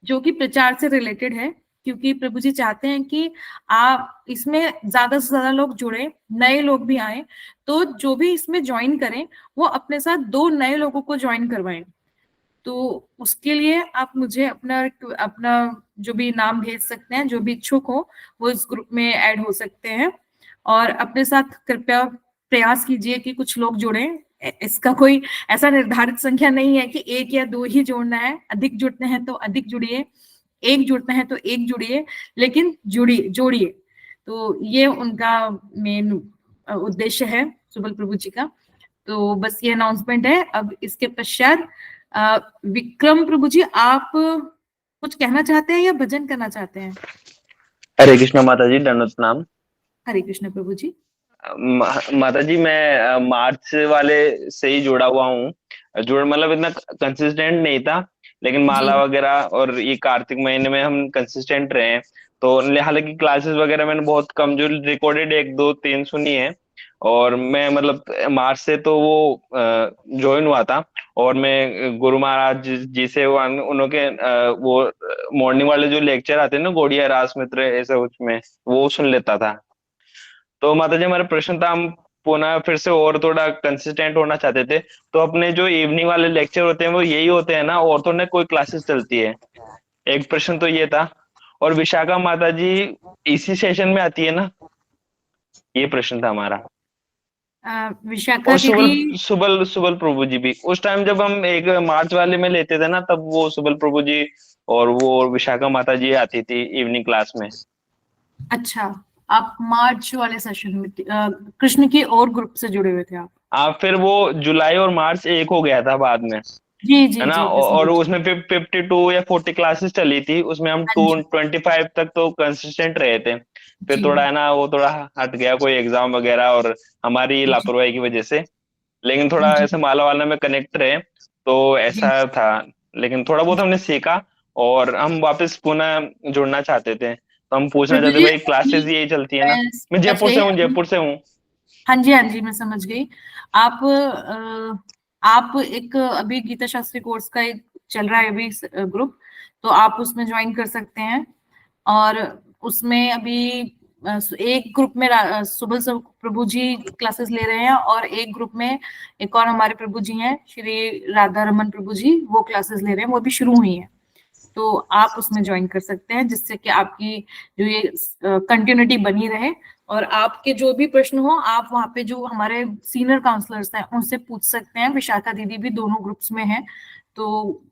जो कि प्रचार से रिलेटेड है, क्योंकि प्रभु जी चाहते हैं कि आप इसमें ज्यादा से ज्यादा लोग जुड़े, नए लोग भी आए। तो जो भी इसमें ज्वाइन करें वो अपने साथ 2 नए लोगों को ज्वाइन करवाएं। तो उसके लिए आप मुझे अपना अपना जो भी नाम भेज सकते हैं, जो भी इच्छुक हो वो इस ग्रुप में ऐड हो सकते हैं। और अपने साथ कृपया प्रयास कीजिए कि कुछ लोग जुड़े। इसका कोई ऐसा निर्धारित संख्या नहीं है कि 1 या 2 ही जोड़ना है, अधिक जुड़ते हैं तो अधिक जुड़िए, 1 जुड़ते हैं तो 1 जुड़िए, लेकिन जुड़िए, जोड़िए। तो ये उनका मेन उद्देश्य है सुबल प्रभु जी का। तो बस ये अनाउंसमेंट है। अब इसके पश्चात विक्रम प्रभु जी, आप कुछ कहना चाहते हैं या भजन करना चाहते हैं? हरे कृष्ण माता जी, दंडवत प्रणाम। हरे कृष्ण प्रभु जी। माता जी, मैं मार्च वाले से ही जुड़ा हुआ हूँ। जुड़ मतलब इतना कंसिस्टेंट नहीं था, लेकिन जी माला वगैरह और ये कार्तिक महीने में हम कंसिस्टेंट रहे हैं। तो हालांकि क्लासेस वगैरह मैंने बहुत कम जो रिकॉर्डेड 1 2 3 सुनी है, और मैं मतलब मार्च से तो वो ज्वाइन हुआ था। और मैं गुरु महाराज जी से उनके वो मॉर्निंग वाले जो लेक्चर आते हैं ना, गौड़िया रास मित्र ऐसे उसमें वो सुन लेता था। तो माता जी, हमारा प्रश्न था, हम पुनः फिर से और थोड़ा कंसिस्टेंट होना चाहते थे। तो अपने जो इवनिंग वाले लेक्चर होते हैं वो यही होते हैं ना, और तो न कोई क्लासेस चलती है? एक प्रश्न तो ये था। और विशाखा माता जी इसी सेशन में आती है ना? ये प्रश्न था हमारा। विशाखा और दीदी। सुबल सुबल प्रभु जी भी उस टाइम जब हम एक मार्च वाले में लेते थे ना, तब वो सुबल प्रभु जी और वो विशाखा माता जी आती थी इवनिंग क्लास में। अच्छा, आप मार्च वाले सेशन में कृष्ण की और ग्रुप से जुड़े हुए थे आप? फिर वो जुलाई और मार्च एक हो गया था बाद में, जी है जी ना। जी, मैं और समझ। उसमें 52 या 40 क्लासेस चली थी, उसमें हम हाँ टू जी। 25 तक तो कंसिस्टेंट रहे थे। फिर जी थोड़ा, है ना, वो थोड़ा हट गया, कोई एग्जाम वगैरह और हमारी जी लापरवाही की वजह से। लेकिन थोड़ा जी ऐसे माला वाला में कनेक्ट रहे, तो जी। ऐसा था। लेकिन थोड़ा बहुत हमने सीखा और हम वापस पुनः जुड़ना चाहते थे, तो हम पूछना प्रभु चाहते, जी, भाई क्लासेस यही चलती है ना। मैं मैं समझ जयपुर से गई। हूँ, जयपुर से हूँ। हाँ जी, हाँ जी, मैं समझ गई। आप एक अभी गीता शास्त्री कोर्स का एक चल रहा है अभी ग्रुप, तो आप उसमें ज्वाइन कर सकते हैं। और उसमें अभी एक ग्रुप में सुबह सब प्रभु जी क्लासेस ले रहे हैं, और एक ग्रुप में एक और हमारे प्रभु जी हैं, श्री राधा रमन प्रभु जी, वो क्लासेस ले रहे हैं, वो अभी शुरू हुई हैं। तो आप उसमें ज्वाइन कर सकते हैं, जिससे कि आपकी जो ये कंटिन्यूटी बनी रहे। और आपके जो भी प्रश्न हो, आप वहाँ पे जो हमारे सीनियर काउंसलर्स हैं उनसे पूछ सकते हैं। विशाखा दीदी भी दोनों ग्रुप्स में है, तो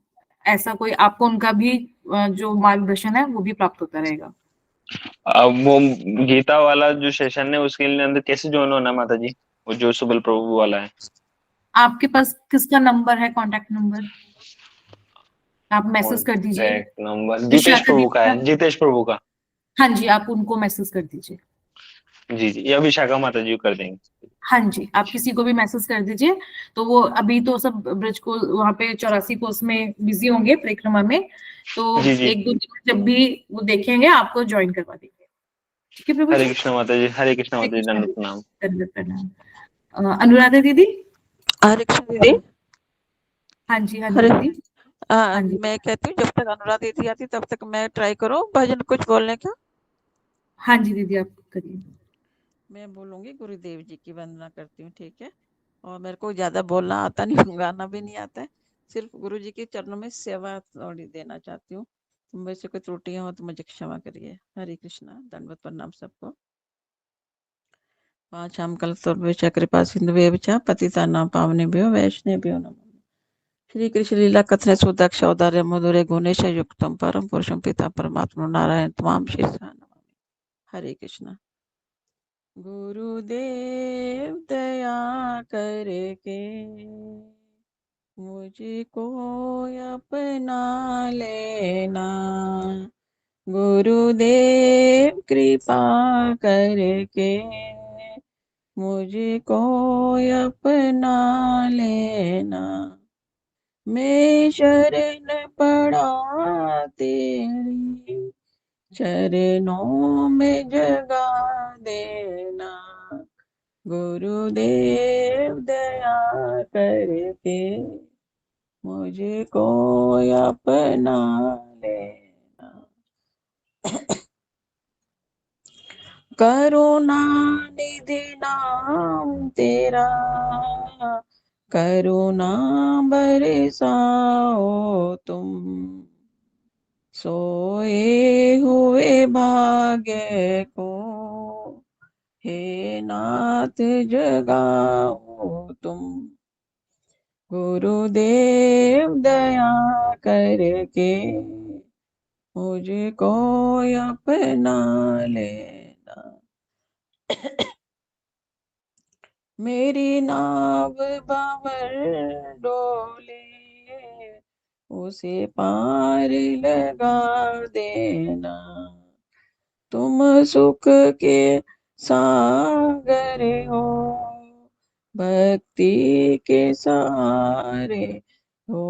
ऐसा कोई आपको उनका भी जो मार्गदर्शन है वो भी प्राप्त होता रहेगा। अब वो गीता वाला जो सेशन है उसके लिए अंदर कैसे ज्वाइन होना है माता जी, वो जो सुबल प्रभु वाला है? आपके पास किसका नंबर है, कांटेक्ट नंबर? आप मैसेज कर दीजिए। कॉन्टैक्ट नंबर जितेश विशाखा प्रभु दीदी का का। है, जितेश प्रभु का। हाँ जी, आप उनको मैसेज कर दीजिए। जी जी, या विशाखा माता जी को कर देंगे। हाँ जी, आप किसी को भी मैसेज कर दीजिए। तो वो अभी तो सब ब्रज को वहां पे 84 कोर्स में बिजी होंगे परिक्रमा में, तो जी जी। एक दो दिन में जब भी वो देखेंगे आपको ज्वाइन करवा देंगे। ठीक है प्रभु हरे जी। कृष्ण माता जी, हरे कृष्ण हरे माता जी, कृष्णा दंडवत दीदी, प्रणाम। दंडवत प्रणाम। अनुराधा दीदी। हरे कृष्ण दीदी। हाँ जी हरे दीदी। हाँ जी। मैं कहती हूँ जब तक अनुराधा दीदी आती तब तक मैं ट्राई करूँ भजन कुछ बोलने का। हाँ जी दीदी, आप करिए। मैं बोलूंगी गुरुदेव जी की वंदना करती हूँ, ठीक है। और मेरे को ज्यादा बोलना आता नहीं, गाना भी नहीं आता है, सिर्फ गुरु जी के चरणों में सेवा थोड़ी देना चाहती हूँ। तो मेरे से कोई त्रुटियां हो तो मुझे क्षमा करिए। हरे कृष्णा, दंडवत प्रणाम सबको। पांचाम कल्पतरुभ्यश्च कृपा सिन्धुभ्यः च पतितानां पावनेभ्यो वैष्णवेभ्यो नमः। श्री कृष्ण लीला कथने सुदक्ष औदार्य मधुरे गुणेश युक्तम परम पुरुषम पिता परमात्मा नारायण तमाम शीर्षा नमामि। हरे कृष्णा। गुरुदेव दया करके मुझको अपना लेना, गुरुदेव कृपा करके मुझको अपना लेना। मैं शरण पड़ा तेरी चरणों में जगा देना, गुरुदेव दया करके मुझको अपना लेना। करुणा निधि नाम तेरा, करुणा बरसाओ तुम, सोए हुए भाग्य को हे नाथ जगाओ तुम, गुरुदेव दया करके मुझको अपना लेना। मेरी नाव बाबर डोले उसे पार लगा देना, तुम सुख के सागर हो भक्ति के सहारे हो,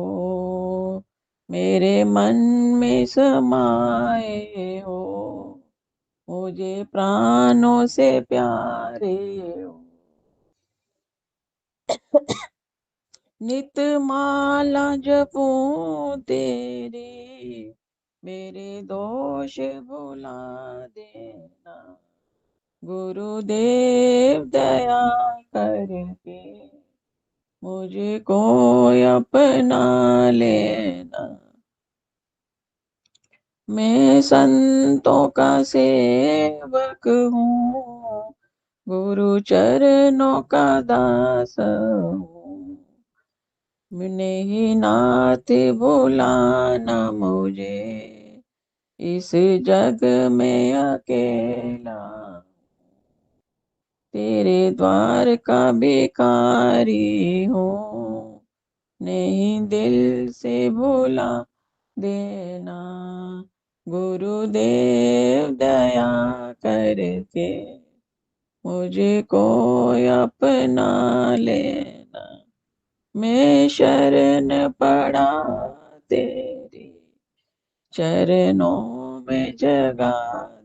मेरे मन में समाए हो, मुझे प्राणों से प्यारे हो। नित माला जपूं तेरी, मेरे दोष भुला देना, गुरुदेव दया करके मुझको अपना लेना। मैं संतों का सेवक हूँ, गुरु चरणों का दास हूँ, नहीं नाथ भुलाना मुझे, इस जग में अकेला तेरे द्वार का भिखारी हूँ, नहीं दिल से भुला देना। गुरुदेव दया करके मुझको अपना लेना, मैं शरण पड़ा तेरी चरणों में जगा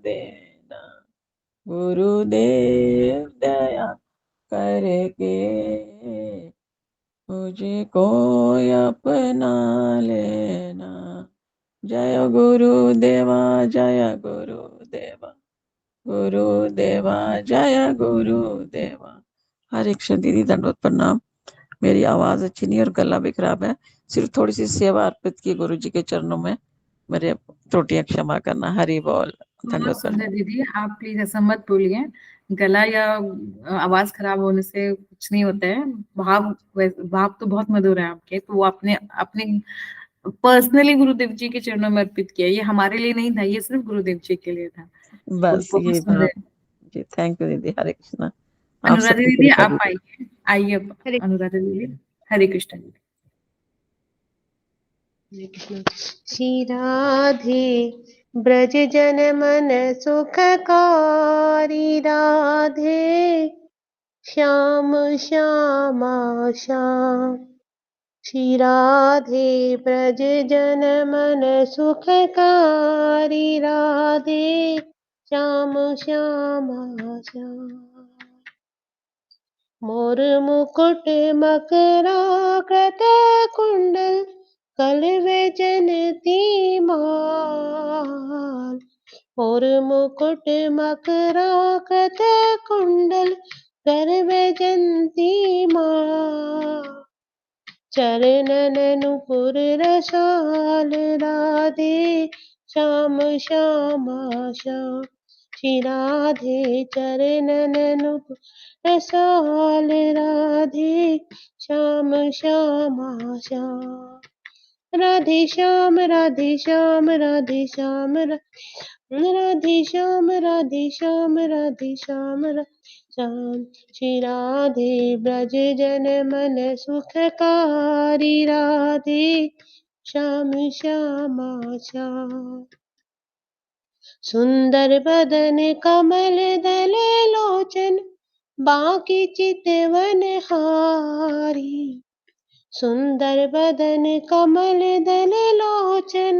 देना। गुरुदेव दया करके मुझको अपना लेना। जय गुरुदेवा, जय गुरुदेवा, गुरुदेवा जय गुरुदेवा। हरे कृष्ण दीदी, दंडवत प्रणाम। मेरी आवाज अच्छी नहीं और गला भी खराब है, सिर्फ थोड़ी सी सेवा अर्पित की गुरु जी के चरणों में, मेरे त्रुटियां क्षमा करना। हरि बोल, बहुत दंडवत सुंदर प्रणाम। दीदी, आप प्लीज ऐसा मत बोलिए। गला या आवाज खराब होने से कुछ नहीं होता है। भाव तो बहुत मधुर है आपके, तो वो अपने अपने पर्सनली गुरुदेव जी के चरणों में अर्पित किया। ये हमारे लिए नहीं था, ये सिर्फ गुरुदेव जी के लिए था। वो बस बहुत ये सुंदर भाव है। जी। थैंक यू दीदी, हरे कृष्णा। आप अनुराधा सबकी दीदी कृपा आप दीदी। आइए, आइए हरे अनुराधा दीदी। हरे कृष्ण दीदी। हरे कृष्ण। श्री राधे ब्रज जन मन सुखकारी, राधे श्याम श्यामा श्याम। श्री राधे ब्रज जन मन सुखकारी, राधे श्याम श्यामा श्याम। मोर मुकुट मकराकृत कुंडल, कलवचनती माल। मोर मुकुट मकराकृत कुंडल, करवैजंती माल। चरणन नुपुर रसाल, राधे श्याम श्यामा श्याम। श्री राधे चरणन नुपुर रसाल, राधे श्याम श्यामा श्याम। राधे श्याम राधे श्याम राधे श्याम राधे श्याम राधे श्याम राधे श्याम श्याम। श्री राधे ब्रज जन मन सुखकारी, राधे श्याम श्यामा श्याम। सुंदर बदन कमल दल लोचन, बांकी चितवन हारी। सुंदर बदन कमल दल लोचन,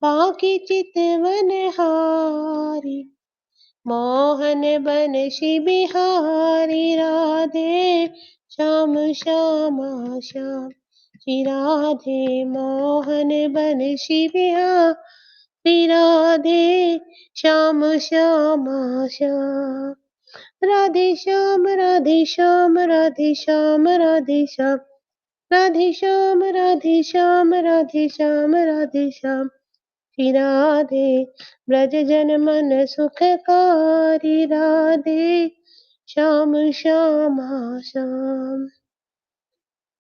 बांकी चितवन हारी। मोहन बन बिहारी, राधे श्याम श्यामा श्याम। श्री राधे मोहन बन बिहारी, राधे श्याम श्यामा श्याम। राधे श्याम राधे श्याम राधे श्याम राधे श्याम। राधे श्याम राधे श्याम राधे श्याम राधे श्याम। श्री राधे ब्रज जन मन सुखकारी, राधे श्याम श्यामा श्याम।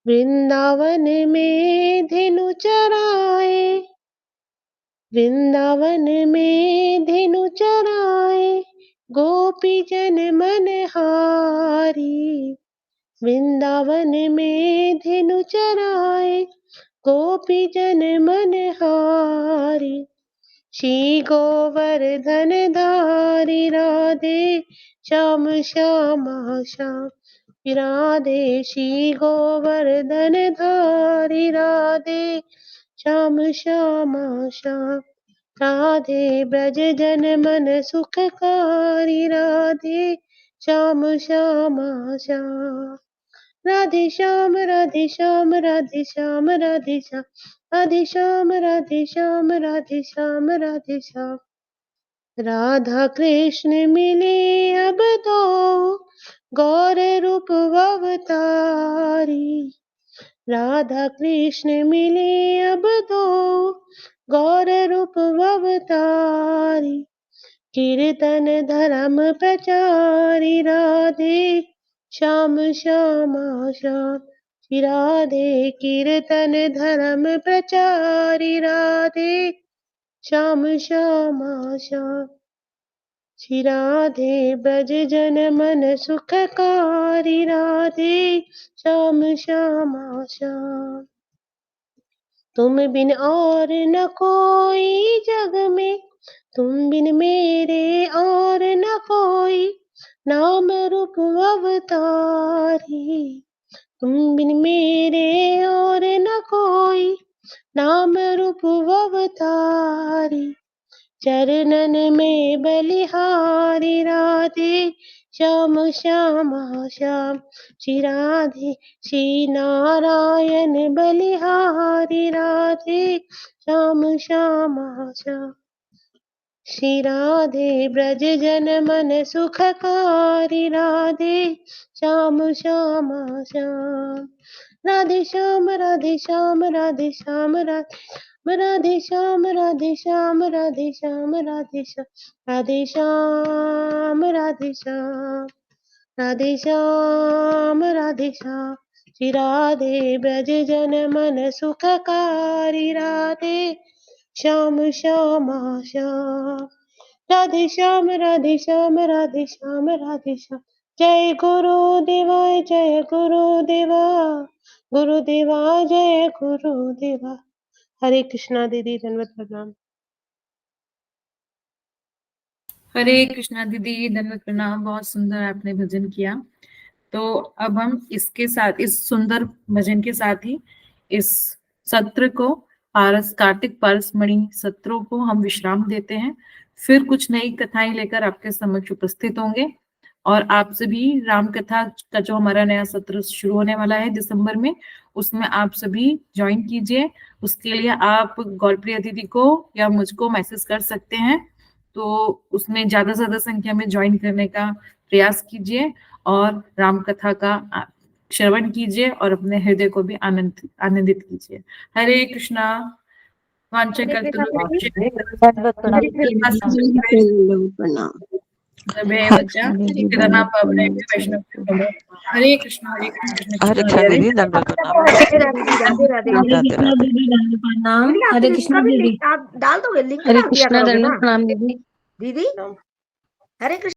वृंदावन में धेनु चराए, वृंदावन में धेनु चराए, गोपी जन मन हारी। वृंदावन में धेनु चराए, गोपी जन मन हारी। श्री गोवर्धन धारी, राधे श्याम श्यामा श्याम। राधे श्री गोवर्धन धारी, राधे श्याम श्यामा श्याम। राधे ब्रज जन मन सुखकारी, राधे श्याम श्यामा श्याम। राधे श्याम राधे श्याम राधे श्याम राधे श्याम। राधे श्याम राधे श्याम राधे श्याम राधे श्याम। राधा कृष्ण मिले अब तो, गौर रूप अवतारी। राधा कृष्ण मिले अब तो, गौर रूप अवतारी। कीर्तन धर्म प्रचारी राधे श्याम श्यामा श्याम श्री राधे। कीर्तन धर्म प्रचारी राधे श्याम श्यामा श्याम श्री राधे। ब्रज जन मन सुखकारी राधे श्याम श्यामा श्याम। तुम बिन और न कोई जग में, तुम बिन मेरे और न कोई, नाम रूप अवतारी। तुम बिन मेरे और न कोई, नाम रूप अवतारी। चरणन में बलिहारी राधे श्याम श्यामा श्याम श्री राधे। श्री नारायण बलिहारी राधे श्याम श्यामा श्याम श्री राधे। ब्रज जन मन सुखकारी राधे श्याम श्यामा श्याम। राधे श्याम राधे श्याम राधे श्याम राधे श्याम राधे श्याम राधे श्याम राधे श्याम राधे श्याम राधे श्याम राधे श्याम राधे श्याम श्री राधे। ब्रज जन मन सुखकारी राधे श्याम श्यामा श्याम। राधे श्याम राधे श्याम राधे श्याम राधे श्याम। जय गुरुदेवा जय गुरुदेवा, गुरुदेवा जय गुरुदेवा। हरे कृष्णा दीदी, धन्यवाद प्रणाम। हरे कृष्णा दीदी, धन्यवाद प्रणाम। बहुत सुंदर आपने भजन किया। तो अब हम इसके साथ, इस सुंदर भजन के साथ ही इस सत्र को, कार्तिक पारसमणि सत्रों को हम विश्राम देते हैं। फिर कुछ नई कथाएं लेकर आपके समक्ष उपस्थित होंगे और आप सभी राम कथा का जो हमारा नया सत्र शुरू होने वाला है दिसंबर में, उसमें आप सभी ज्वाइन कीजिए। उसके लिए आप गौरप्रिया दीदी को या मुझको मैसेज कर सकते हैं, तो उसमें ज्यादा से ज्यादा संख्या में ज्वाइन करने का प्रयास कीजिए और राम कथा का श्रवण कीजिए और अपने हृदय को भी आनंदित कीजिए। हरे कृष्णा। हरे कृष्णा हरे कृष्णा दीदी, दंडवत प्रणाम। हरे कृष्णा दीदी, आप डाल दोगे लिंक? हरे कृष्णा, दंडवत प्रणाम दीदी। दीदी हरे कृष्ण।